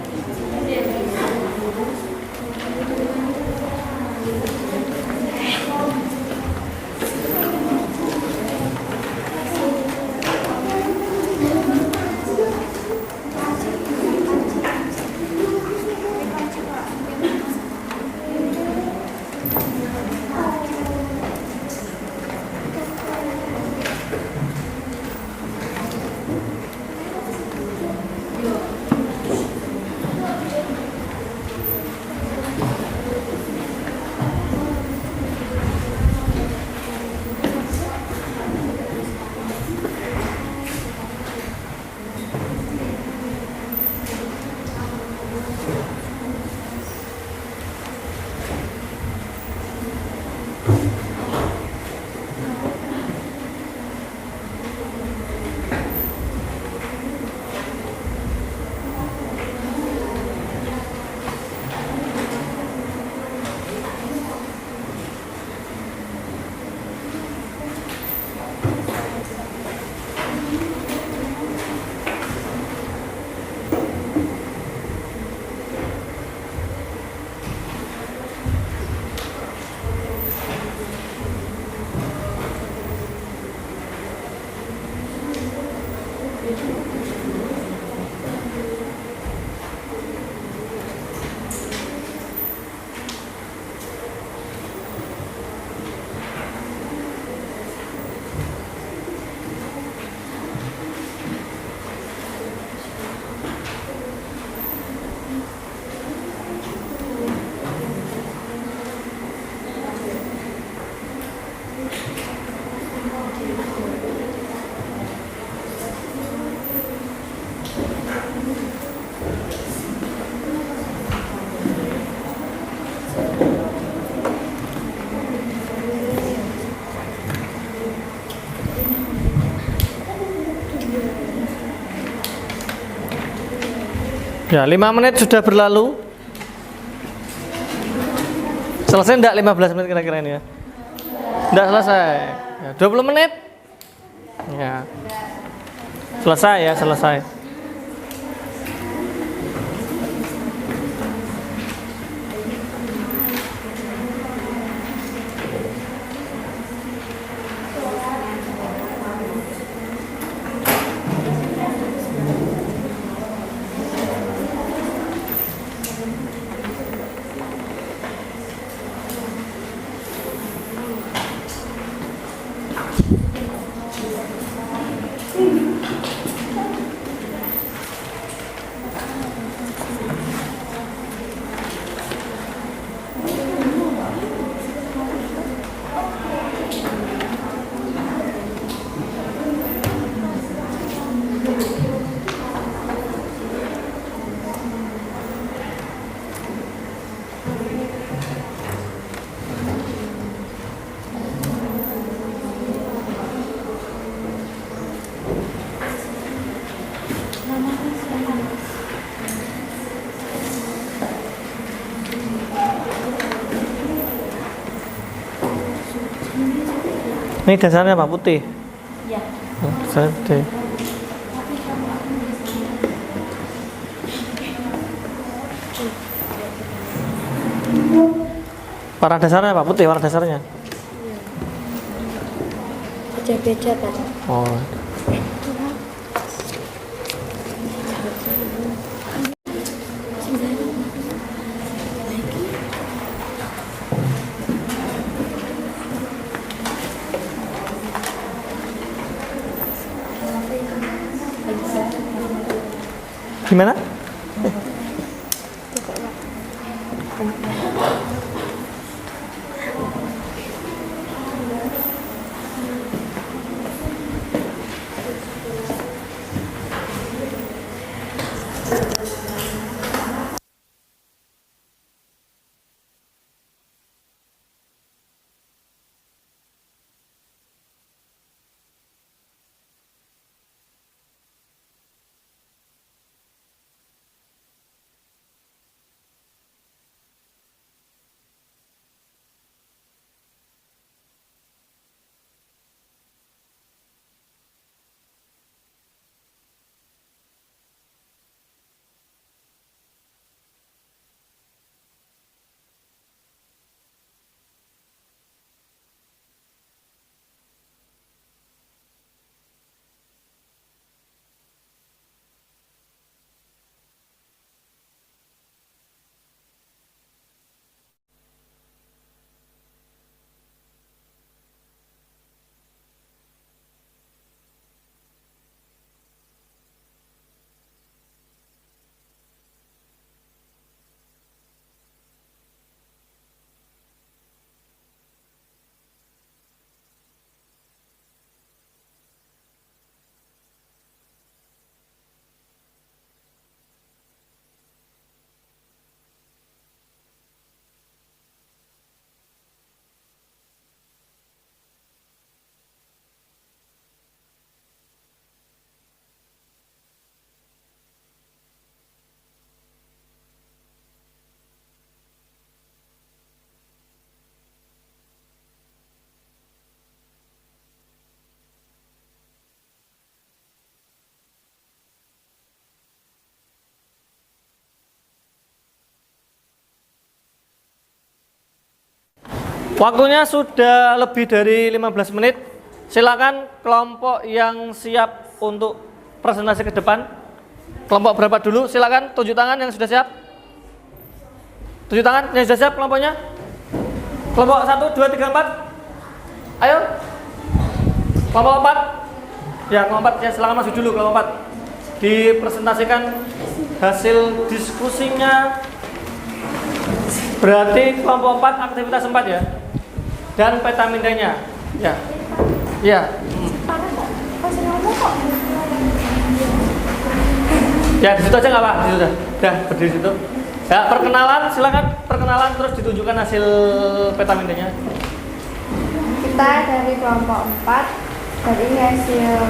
Ya, 5 menit sudah berlalu. Selesai enggak 15 menit kira-kira ini ya? Enggak selesai. Ya, 20 menit. Ya. Selesai ya, selesai. Ini dasarnya apa? Putih?
Ya.
Dasarnya putih. Warna dasarnya apa? Putih warna dasarnya?
Beda-beda Pak.
Oh. Gimana? Waktunya sudah lebih dari 15 menit. Silakan kelompok yang siap untuk presentasi ke depan. Kelompok berapa dulu? Silakan tunjuk tangan yang sudah siap. Tunjuk tangan yang sudah siap kelompoknya. Kelompok 1, 2, 3, 4. Ayo. Kelompok 4. Ya, kelompok 4 ya, silakan masuk dulu kelompok 4. Dipresentasikan hasil diskusinya. Berarti kelompok 4 aktivitas 4 ya. Dan peta mindanya. Ya. Ya. Ya, di situ aja nggak Pak? Di situ dah berdiri situ. Ya, perkenalan, silakan perkenalan terus ditunjukkan hasil peta mindanya.
Kita dari kelompok 4 dan ini hasil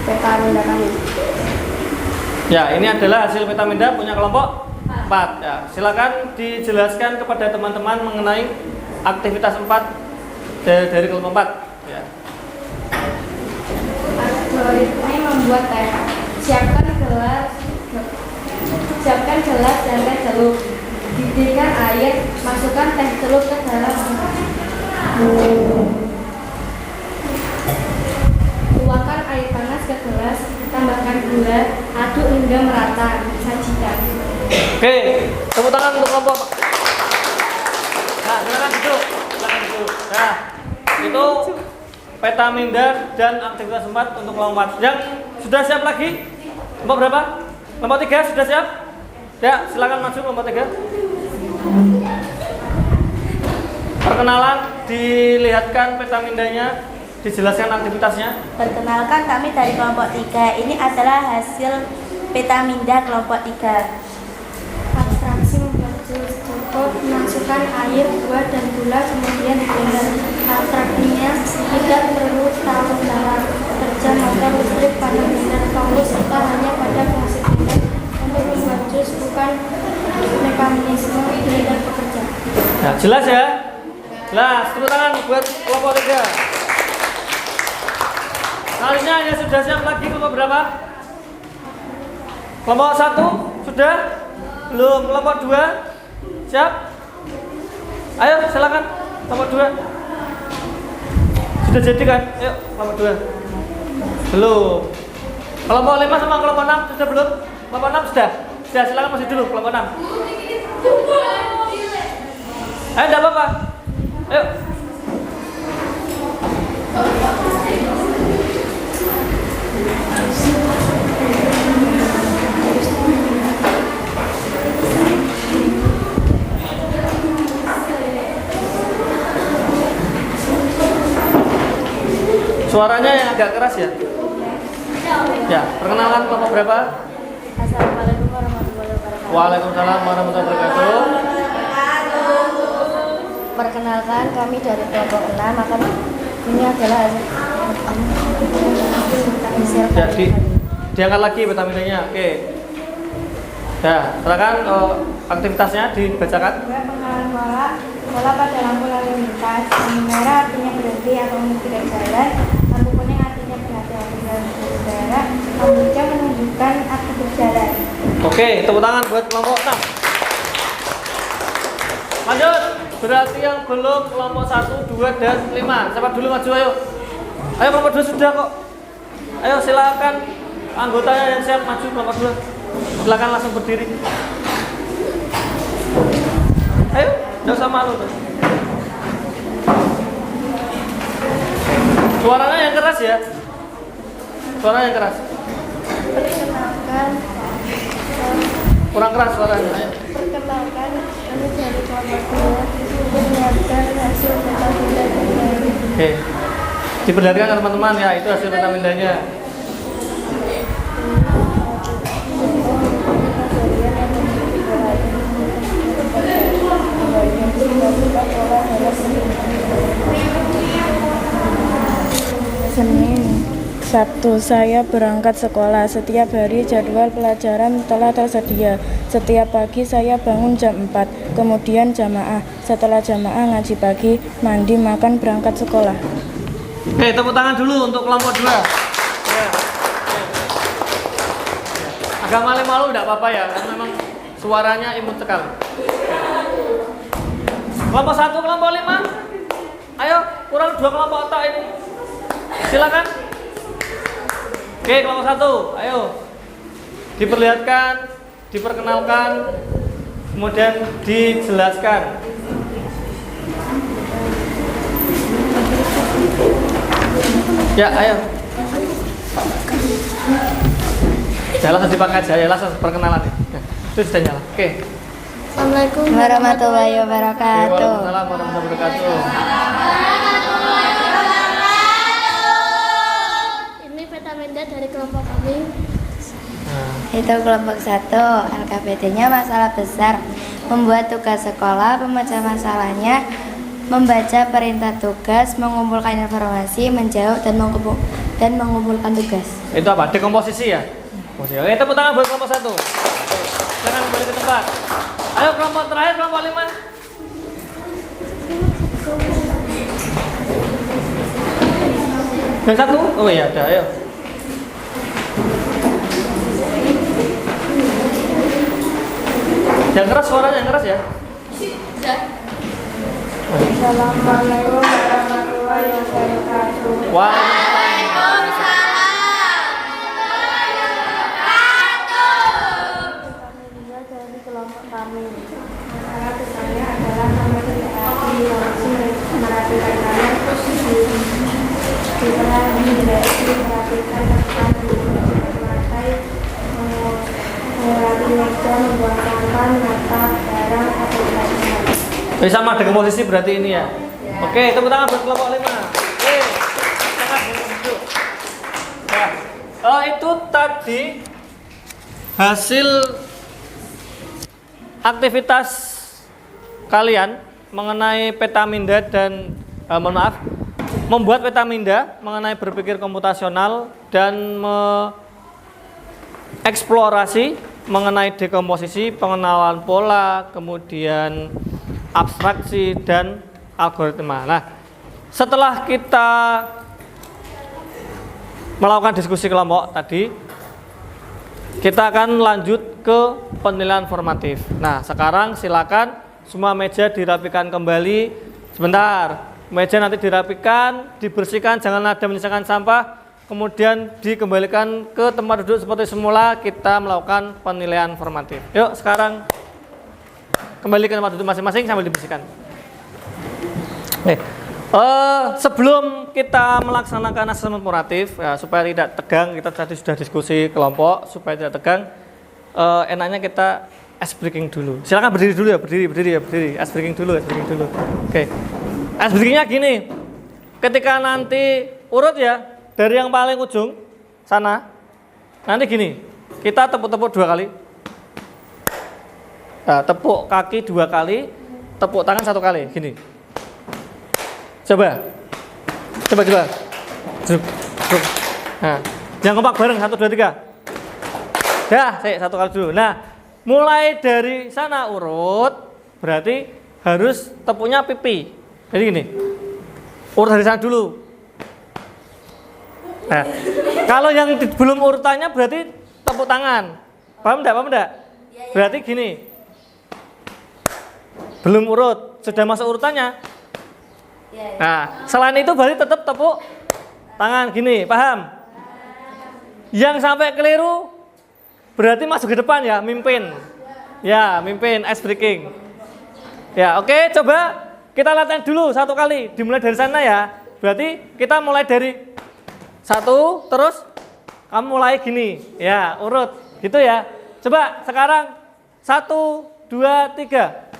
peta minda kami.
Ya, ini adalah hasil peta minda punya kelompok 4. Ya, silakan dijelaskan kepada teman-teman mengenai aktivitas 4 dari kelompok 4. Ya.
Algoritma membuat teh. Siapkan gelas dan teh celup. Didihkan air, masukkan teh celup ke dalam. Tuangkan air panas ke gelas, tambahkan gula, aduk hingga merata. Sajikan.
Oke, tepuk tangan untuk kelompok. Nah, silakan duduk. Silakan duduk. Nah, itu peta minda dan aktivitas 4 untuk kelompok 4. Yang sudah siap lagi? Kelompok berapa? Kelompok 3 sudah siap? Ya, silakan maju kelompok 3. Perkenalan, dilihatkan peta mindanya, dijelaskan aktivitasnya.
Perkenalkan, kami dari kelompok 3. Ini adalah hasil peta minda kelompok 3.
Abstraksi membuat jus. Cukup masukkan air, buah, dan gula, kemudian blender. Abstraksinya tidak perlu tahu cara kerja motor listrik pada blender. Fokus kita hanya pada fungsi blender untuk membuat jus, bukan mekanisme blender bekerja.
Nah, jelas ya? Jelas, tepuk tangan buat kelompok 3. Selanjutnya yang sudah siap lagi kelompok berapa? Kelompok 1 sudah? Belum. Kelompok 2 siap? Ayo silakan kelompok 2. Sudah jadi kan? Ayo kelompok 2. Belum. Kelompok 5 sama kelompok 6 sudah belum? Kelompok 6 sudah? Sudah, silakan masih dulu kelompok 6. Ayo enggak apa-apa. Ayo. Suaranya yang agak keras ya. Ya, perkenalkan kelompok berapa?
Assalamualaikum warahmatullahi wabarakatuh.
Waalaikumsalam warahmatullahi wabarakatuh.
Perkenalkan kami dari kelompok 6 akan ini adalah hasil
Jadi diangkat lagi vitaminnya. Oke. Ya, silakan aktivitasnya dibacakan.
Pengenalan pola. Pola pada lampu lalu lintas. Lampu merah artinya berhenti atau tidak jalan. Lampu kuning artinya berhati-hati dalam berkendara. Lampu hijau menunjukkan aktif berjalan.
Oke, tepuk tangan buat kelompok 6. Lanjut. Berarti yang belum kelompok 1, 2, dan 5. Siapa dulu maju ayo. Ayo kelompok 2 sudah kok. Ayo silakan anggotanya yang siap maju kelompok 2. Silakan langsung berdiri. Ayo, enggak usah malu tuh. Suaranya yang keras ya. Suaranya yang keras.
Perkenalkan.
Kurang keras suaranya. Ayo.
Perkenalkan, kami dari kelompok 2 menyiapkan hasil peta minda terbaru.
Oke. Diperlihatkan ke teman-teman ya, itu hasil peta mindanya.
Senin, Sabtu saya berangkat sekolah. Setiap hari jadwal pelajaran telah tersedia. Setiap pagi saya bangun jam 4, kemudian jamaah. Setelah jamaah ngaji pagi, mandi, makan, berangkat sekolah.
Oke, tepuk tangan dulu untuk kelompok 2. Ya. Agak malu-malu enggak apa-apa ya, karena memang suaranya imut sekali. Kelompok 1, kelompok 5. Ayo, kurang 2 kelompok otak ini. Silakan. Oke, kelompok 1, ayo. Diperlihatkan, diperkenalkan, kemudian dijelaskan. Ya, ayo. Ya, langsung dipakai aja, ya langsung perkenalan. Ya, itu sudah nyala. Oke.
Assalamualaikum
warahmatullahi wabarakatuh.
Waalaikumsalam warahmatullahi wabarakatuh.
Ini peta minda dari kelompok kami.
Itu kelompok 1, LKPD-nya masalah besar, membuat tugas sekolah, memecah masalahnya, membaca perintah tugas, mengumpulkan informasi, menjawab dan mengumpulkan tugas.
Itu apa? Dekomposisi ya? Oke, tepuk tangan buat kelompok 1. Jangan kembali ke tempat. Ayo kelompok terakhir, kelompok 5. Yang 1? Oh iya, ada, ayo. Yang keras suaranya, yang keras ya?
Assalamualaikum warahmatullahi wabarakatuh. Peta dari kelompok kami. Masalah besarnya adalah hati merhatikan kanan, perhatikan depan, memakai, melewati meja, membuang sampah, menata barang atau belajar.
Jadi sama dekomposisi berarti ini ya. Oke, tepuk tangan buat kelompok 5. Oke, tangan duduk. Ya, itu tadi hasil aktivitas kalian mengenai peta minda dan mohon maaf, membuat peta minda mengenai berpikir komputasional dan mengeksplorasi mengenai dekomposisi, pengenalan pola, kemudian abstraksi dan algoritma. Nah, setelah kita melakukan diskusi kelompok tadi, kita akan lanjut ke penilaian formatif. Nah, sekarang silakan semua meja dirapikan kembali. Sebentar, meja nanti dirapikan, dibersihkan, jangan ada menyisakan sampah. Kemudian dikembalikan ke tempat duduk seperti semula. Kita melakukan penilaian formatif. Yuk, sekarang kembali ke tempat duduk masing-masing sambil dibersihkan. Sebelum kita melaksanakan asesmen formatif, ya, supaya tidak tegang, kita tadi sudah diskusi kelompok, supaya tidak tegang, enaknya kita ice breaking dulu. Silakan berdiri dulu ya, berdiri. Ice breaking dulu. Oke. Ice breakingnya gini, ketika nanti urut ya, dari yang paling ujung sana. Nanti gini, kita tepuk-tepuk 2 kali. Nah, tepuk kaki 2 kali, tepuk tangan 1 kali, gini. Coba. Juk. Nah, yang kompak bareng 1 2 3. Dah, 1 kali dulu. Nah, mulai dari sana urut, berarti harus tepuknya pipi. Jadi gini. Urut dari sana dulu. Nah, kalau yang belum urutannya berarti tepuk tangan. Paham enggak? Berarti gini. Belum urut, sudah masuk urutannya. Nah, selain itu berarti tetap tepuk tangan gini, paham? Yang sampai keliru berarti masuk ke depan ya, mimpin. Ya, mimpin ice breaking. Ya, oke, coba kita latihan dulu 1 kali, dimulai dari sana ya. Berarti kita mulai dari 1, terus kamu mulai gini. Ya, urut, gitu ya. Coba sekarang 1 2 3.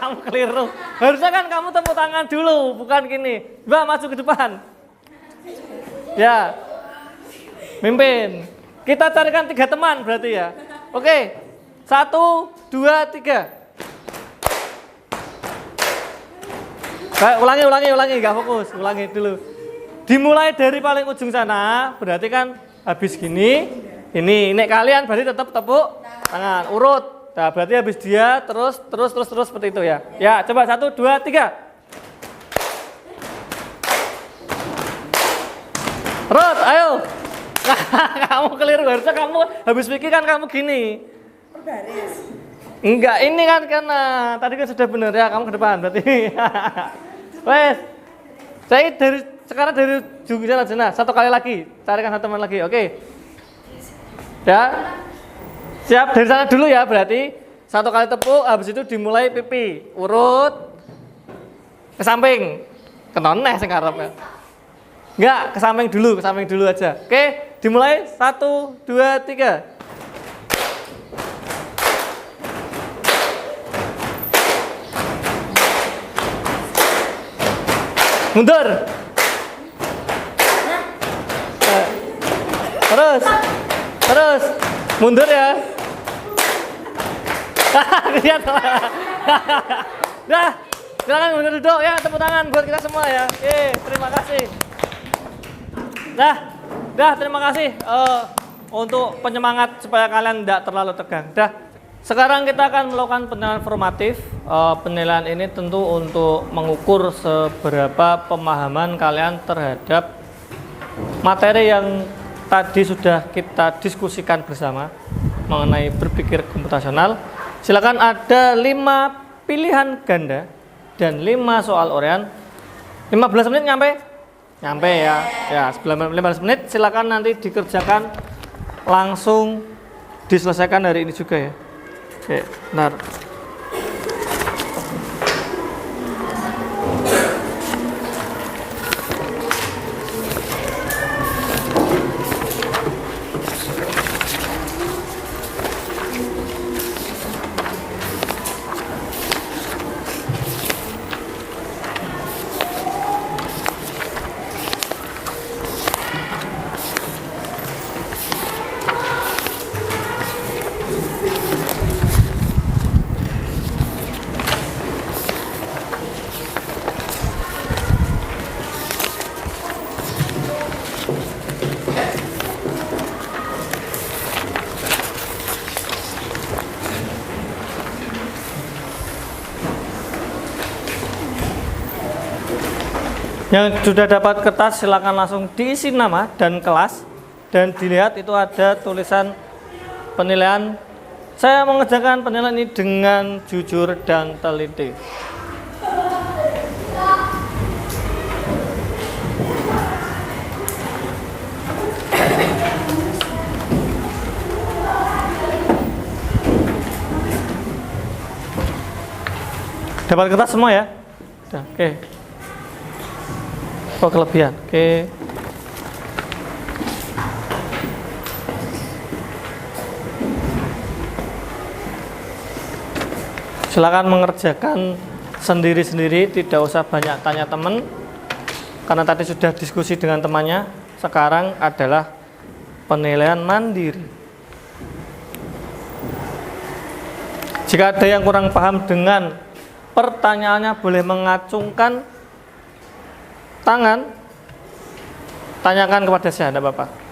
Kamu keliru. Harusnya kan kamu tepuk tangan dulu, bukan gini. Coba masuk ke depan. Ya. Mimpin. Kita carikan 3 teman berarti ya. Oke. 1 2 3. Baik, ulangi, enggak fokus. Ulangi dulu. Dimulai dari paling ujung sana, berarti kan habis gini. Ini kalian berarti tetap tepuk tangan, urut. Nah, berarti habis dia terus seperti itu ya. Ya, coba 1 2 3. Rut, ayo. Kamu keliru, harusnya kamu habis pikir kan kamu gini. Berbaris. Enggak, ini kan karena tadi kan sudah benar ya, kamu ke depan berarti. Wes. Saya sekarang dari ujung sana 1 kali lagi. Carikan 1 teman lagi. Oke. Ya. Siap, dari sana dulu ya, berarti 1 kali tepuk, habis itu dimulai pipi, urut ke samping, kenoneh sing karepnya. Enggak, ke samping dulu aja. Oke, dimulai 1 2 3. Mundur. Terus mundur ya. Lihat. Dah, silakan mundur duduk ya, tepuk tangan buat kita semua ya. Terima kasih. Dah, terima kasih untuk penyemangat supaya kalian tidak terlalu tegang. Dah, sekarang kita akan melakukan penilaian formatif. Penilaian ini tentu untuk mengukur seberapa pemahaman kalian terhadap materi yang tadi sudah kita diskusikan bersama mengenai berpikir komputasional. Silakan, ada 5 pilihan ganda dan 5 soal orehan. 15 menit nyampe ya. Ya, 15 menit silakan nanti dikerjakan, langsung diselesaikan hari ini juga ya. Oke, benar. Yang sudah dapat kertas silakan langsung diisi nama dan kelas, dan dilihat itu ada tulisan penilaian. Saya mengerjakan penilaian ini dengan jujur dan teliti. Dapat kertas semua ya? Oke. Oh, kelebihan. Oke. Silakan mengerjakan sendiri-sendiri, tidak usah banyak tanya teman, karena tadi sudah diskusi dengan temannya. Sekarang adalah penilaian mandiri. Jika ada yang kurang paham dengan pertanyaannya, boleh mengacungkan tangan, tanyakan kepada saya, tidak apa-apa.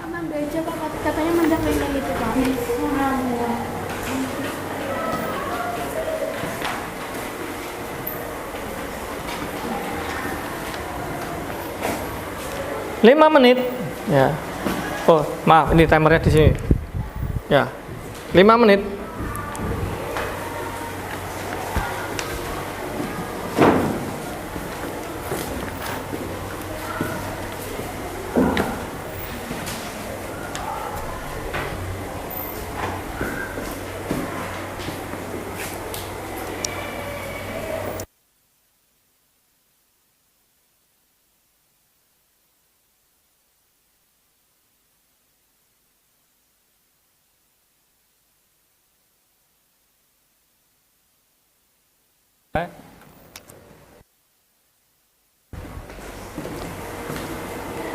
Aman aja Pak, katanya mendampingi gitu Pak.
Lima menit. Ya. Oh, maaf, ini timernya di sini. Ya. 5 menit.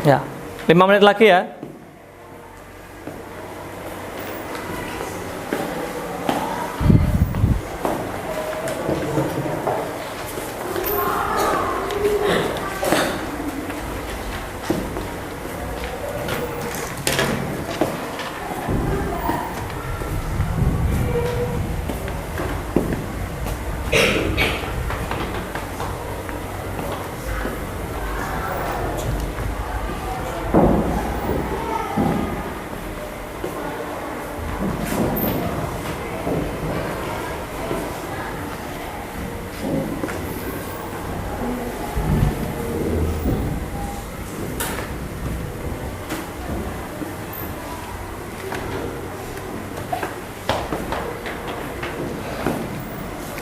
Ya, 5 menit lagi ya.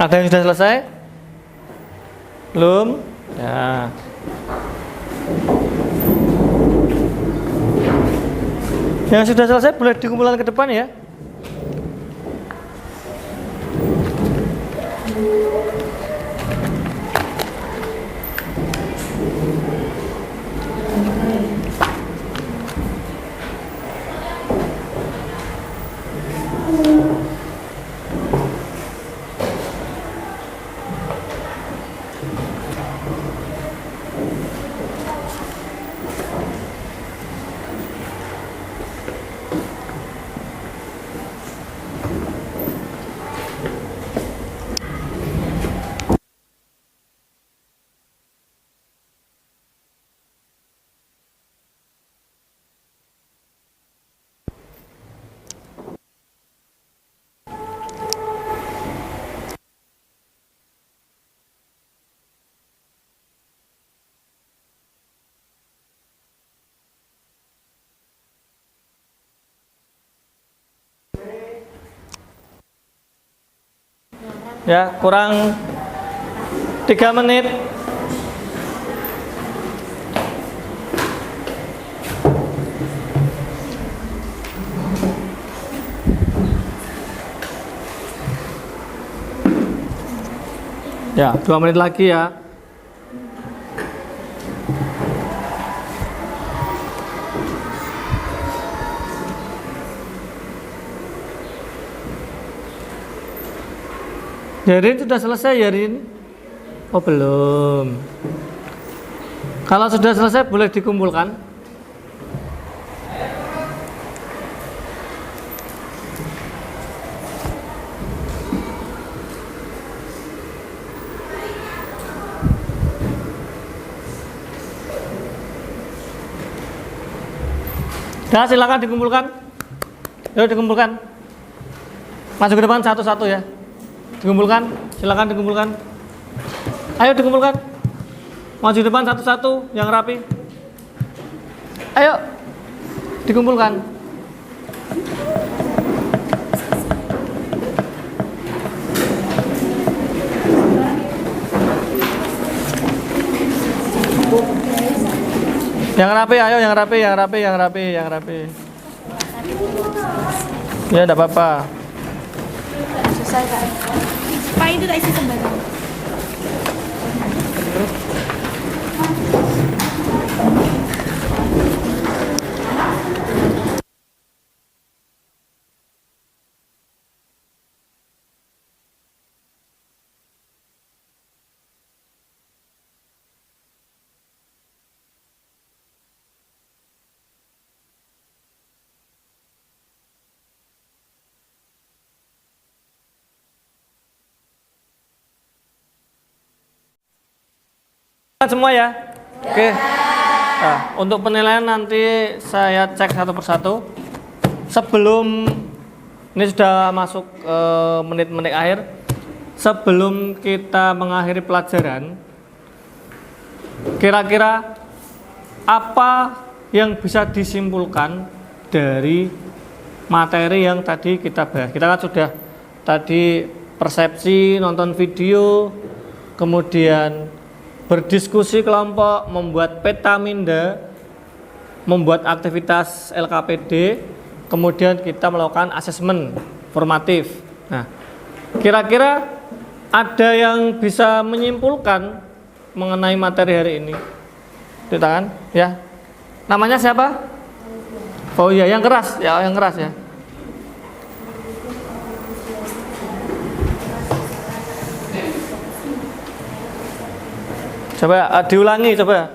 Ada yang sudah selesai? Belum? Ya. Yang sudah selesai boleh dikumpulkan ke depan ya. Ya, kurang 3 menit. Ya, 2 menit lagi ya. Yarin sudah selesai, Yarin? Oh, belum. Kalau sudah selesai boleh dikumpulkan. Ya, silakan dikumpulkan. Yuk dikumpulkan. Maju ke depan satu-satu ya. Dikumpulkan, silakan dikumpulkan. Ayo dikumpulkan. Maju ke depan satu-satu yang rapi. Ayo dikumpulkan. Yang rapi, ayo yang rapi, yang rapi, yang rapi, yang rapi. Ya, enggak apa-apa.
Selesai Kak. Pak itu tak isi sembarang.
Semua ya. Oke. Nah, untuk penilaian nanti saya cek satu persatu. Sebelum ini sudah masuk menit-menit akhir. Sebelum kita mengakhiri pelajaran, kira-kira apa yang bisa disimpulkan dari materi yang tadi kita bahas? Kita kan sudah tadi persepsi, nonton video, kemudian berdiskusi kelompok, membuat peta minda, membuat aktivitas LKPD, kemudian kita melakukan asesmen formatif. Nah, kira-kira ada yang bisa menyimpulkan mengenai materi hari ini? Di tangan, ya. Namanya siapa? Oh iya, yang keras, ya, yang keras ya. Coba diulangi, coba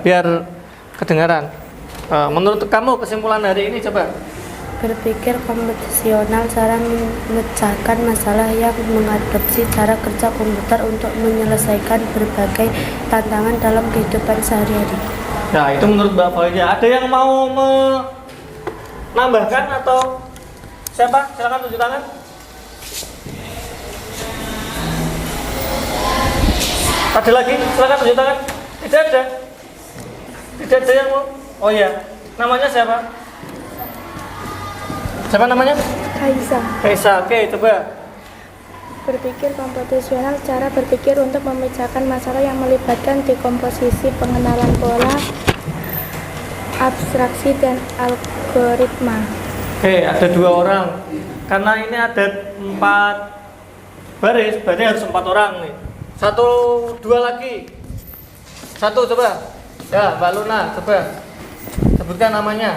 biar kedengaran. Menurut kamu kesimpulan hari ini coba.
Berpikir komputasional, cara memecahkan masalah yang mengadopsi cara kerja komputer untuk menyelesaikan berbagai tantangan dalam kehidupan sehari-hari.
Nah, itu menurut Mbak Fauziah. Ada yang mau menambahkan atau siapa? Silakan tunjuk tangan. Ada lagi? Silakan tunjuk tangan. Tidak ada. Tidak ada yang mau. Oh iya. Namanya siapa? Siapa namanya? Kaisa. Oke, coba.
Berpikir komputasional, cara berpikir untuk memecahkan masalah yang melibatkan dekomposisi, pengenalan pola, abstraksi, dan algoritma.
Oke, ada 2 orang. Karena ini ada 4 baris, berarti harus 4 orang nih. 1, 2 lagi. 1 coba. Ya, Mbak Luna, coba. Sebutkan namanya.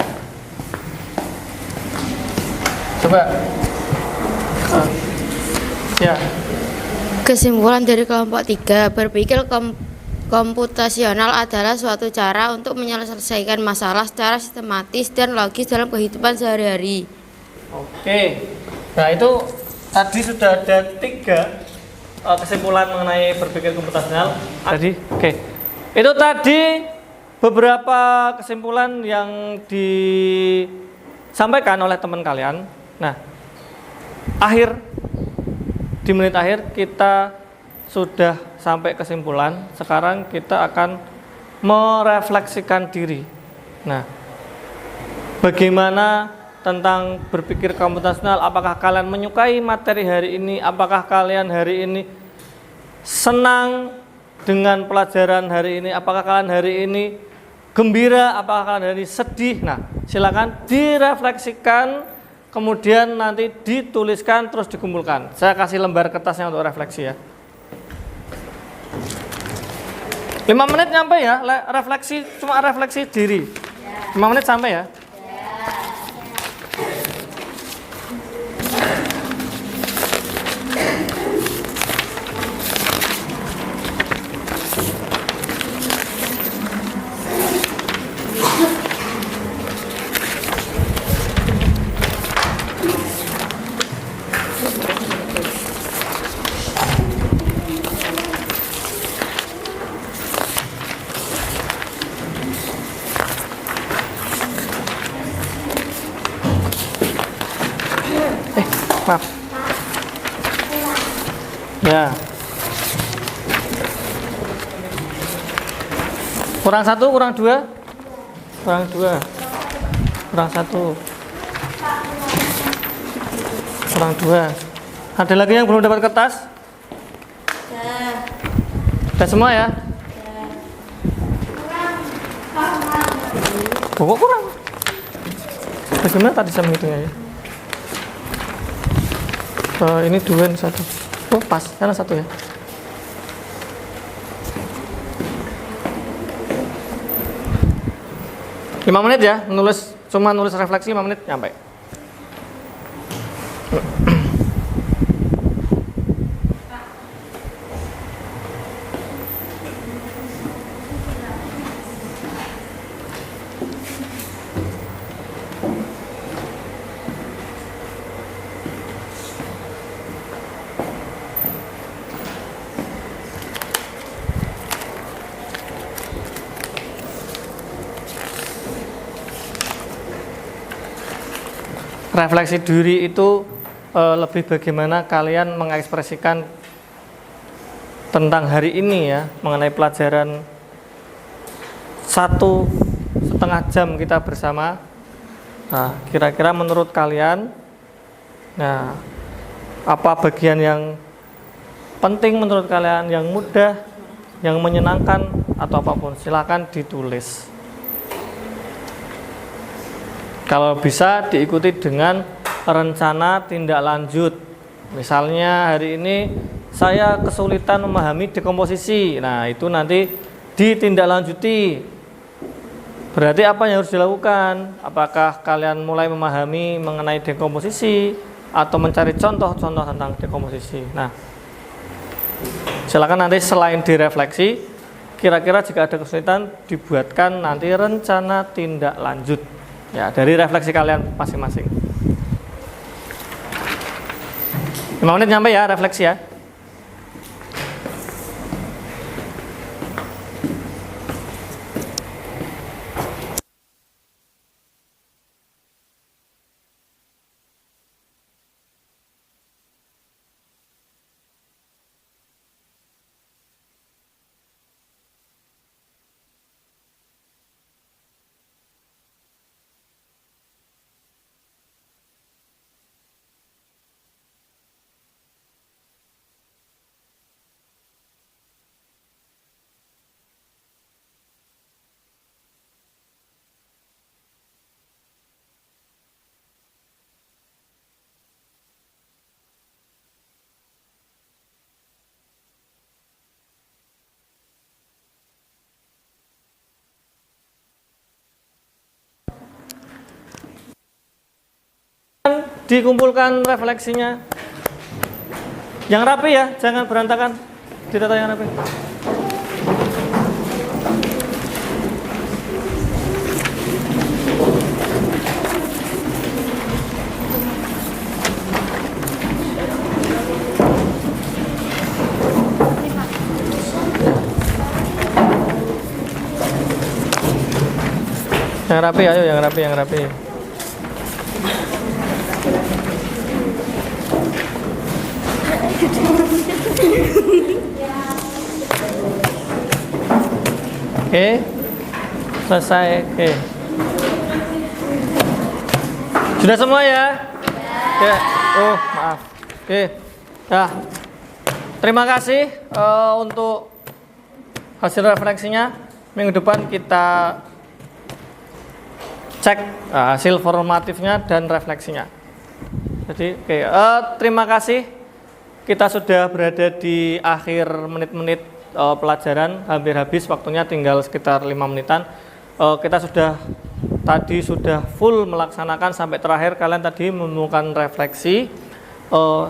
Coba. Ya.
Kesimpulan dari kelompok 3, berpikir komputasional adalah suatu cara untuk menyelesaikan masalah secara sistematis dan logis dalam kehidupan sehari-hari.
Oke. Nah, itu tadi sudah ada 3 kesimpulan mengenai berpikir komputasional. Tadi, oke. Itu tadi beberapa kesimpulan yang disampaikan oleh teman kalian. Nah, di menit akhir kita sudah sampai kesimpulan. Sekarang kita akan merefleksikan diri. Nah, bagaimana tentang berpikir komputasional. Apakah kalian menyukai materi hari ini? Apakah kalian hari ini senang dengan pelajaran hari ini? Apakah kalian hari ini gembira? Apakah kalian hari ini sedih? Nah, silakan direfleksikan, kemudian nanti dituliskan terus dikumpulkan. Saya kasih lembar kertasnya untuk refleksi ya. 5 menit nyampe ya, refleksi, cuma refleksi diri. 5 menit sampai ya. Maaf. Ya. Kurang 1, kurang 2. Kurang 2. Kurang 1. Kurang 2. Ada lagi yang belum dapat kertas? Sudah semua ya? Kok kurang? Bagaimana tadi saya menghitungnya ya? Ini 2 dan 1. Oh pas, karena 1 ya. Lima menit ya, cuma nulis refleksi 5 menit nyampe. Refleksi diri itu lebih bagaimana kalian mengekspresikan tentang hari ini ya, mengenai pelajaran 1,5 jam kita bersama. Nah, kira-kira menurut kalian, nah, apa bagian yang penting menurut kalian, yang mudah, yang menyenangkan, atau apapun, silakan ditulis. Kalau bisa diikuti dengan rencana tindak lanjut. Misalnya hari ini saya kesulitan memahami dekomposisi. Nah, itu nanti ditindaklanjuti. Berarti apa yang harus dilakukan? Apakah kalian mulai memahami mengenai dekomposisi atau mencari contoh-contoh tentang dekomposisi? Nah, silakan nanti selain direfleksi, kira-kira jika ada kesulitan dibuatkan nanti rencana tindak lanjut. Ya, dari refleksi kalian masing-masing. 5 menit nyampe ya, refleksi ya. Dikumpulkan refleksinya yang rapi ya, jangan berantakan. Ditata yang rapi. Yang rapi, ayo yang rapi, yang rapi. Oke, selesai. Oke, Sudah semua ya? Ya. Oh, maaf. Oke. Nah, terima kasih untuk hasil refleksinya. Minggu depan kita cek hasil formatifnya dan refleksinya. Jadi, oke. Terima kasih. Kita sudah berada di akhir menit-menit pelajaran, hampir habis waktunya, tinggal sekitar 5 menitan. Kita sudah full melaksanakan sampai terakhir. Kalian tadi menemukan refleksi.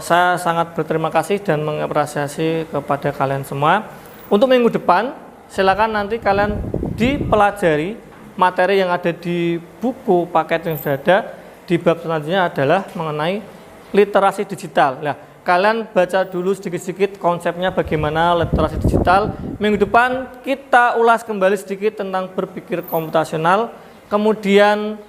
Saya sangat berterima kasih dan mengapresiasi kepada kalian semua. Untuk minggu depan, silakan nanti kalian dipelajari materi yang ada di buku paket yang sudah ada. Di bab selanjutnya adalah mengenai literasi digital. Nah, kalian baca dulu sedikit-sedikit konsepnya bagaimana literasi digital. Minggu depan kita ulas kembali sedikit tentang berpikir komputasional. Kemudian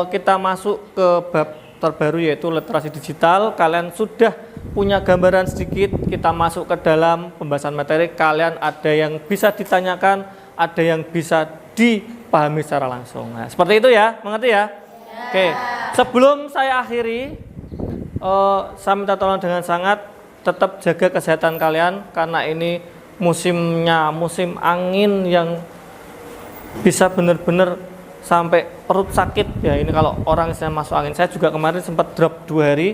kita masuk ke bab terbaru yaitu literasi digital. Kalian sudah punya gambaran sedikit, kita masuk ke dalam pembahasan materi. Kalian ada yang bisa ditanyakan, ada yang bisa dipahami secara langsung. Nah, seperti itu ya, mengerti ya? Oke, sebelum saya akhiri, saya minta tolong dengan sangat tetap jaga kesehatan kalian karena ini musimnya musim angin yang bisa benar-benar sampai perut sakit ya. Ini kalau orang yang masuk angin. Saya juga kemarin sempat drop 2 hari.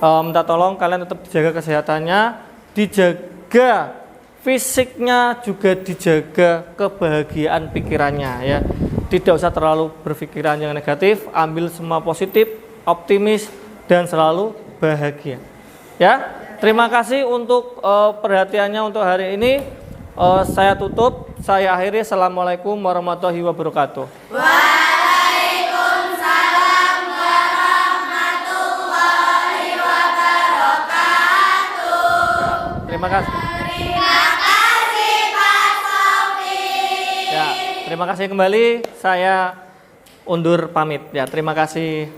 Minta tolong kalian tetap dijaga kesehatannya, dijaga fisiknya, juga dijaga kebahagiaan pikirannya ya. Tidak usah terlalu berpikiran yang negatif, ambil semua positif, optimis dan selalu bahagia. Ya, terima kasih untuk perhatiannya untuk hari ini. Saya tutup, saya akhiri. Assalamualaikum warahmatullahi wabarakatuh.
Waalaikumsalam warahmatullahi wabarakatuh.
Terima kasih.
Terima kasih Pak Sofi.
Ya, terima kasih kembali. Saya undur pamit. Ya, terima kasih.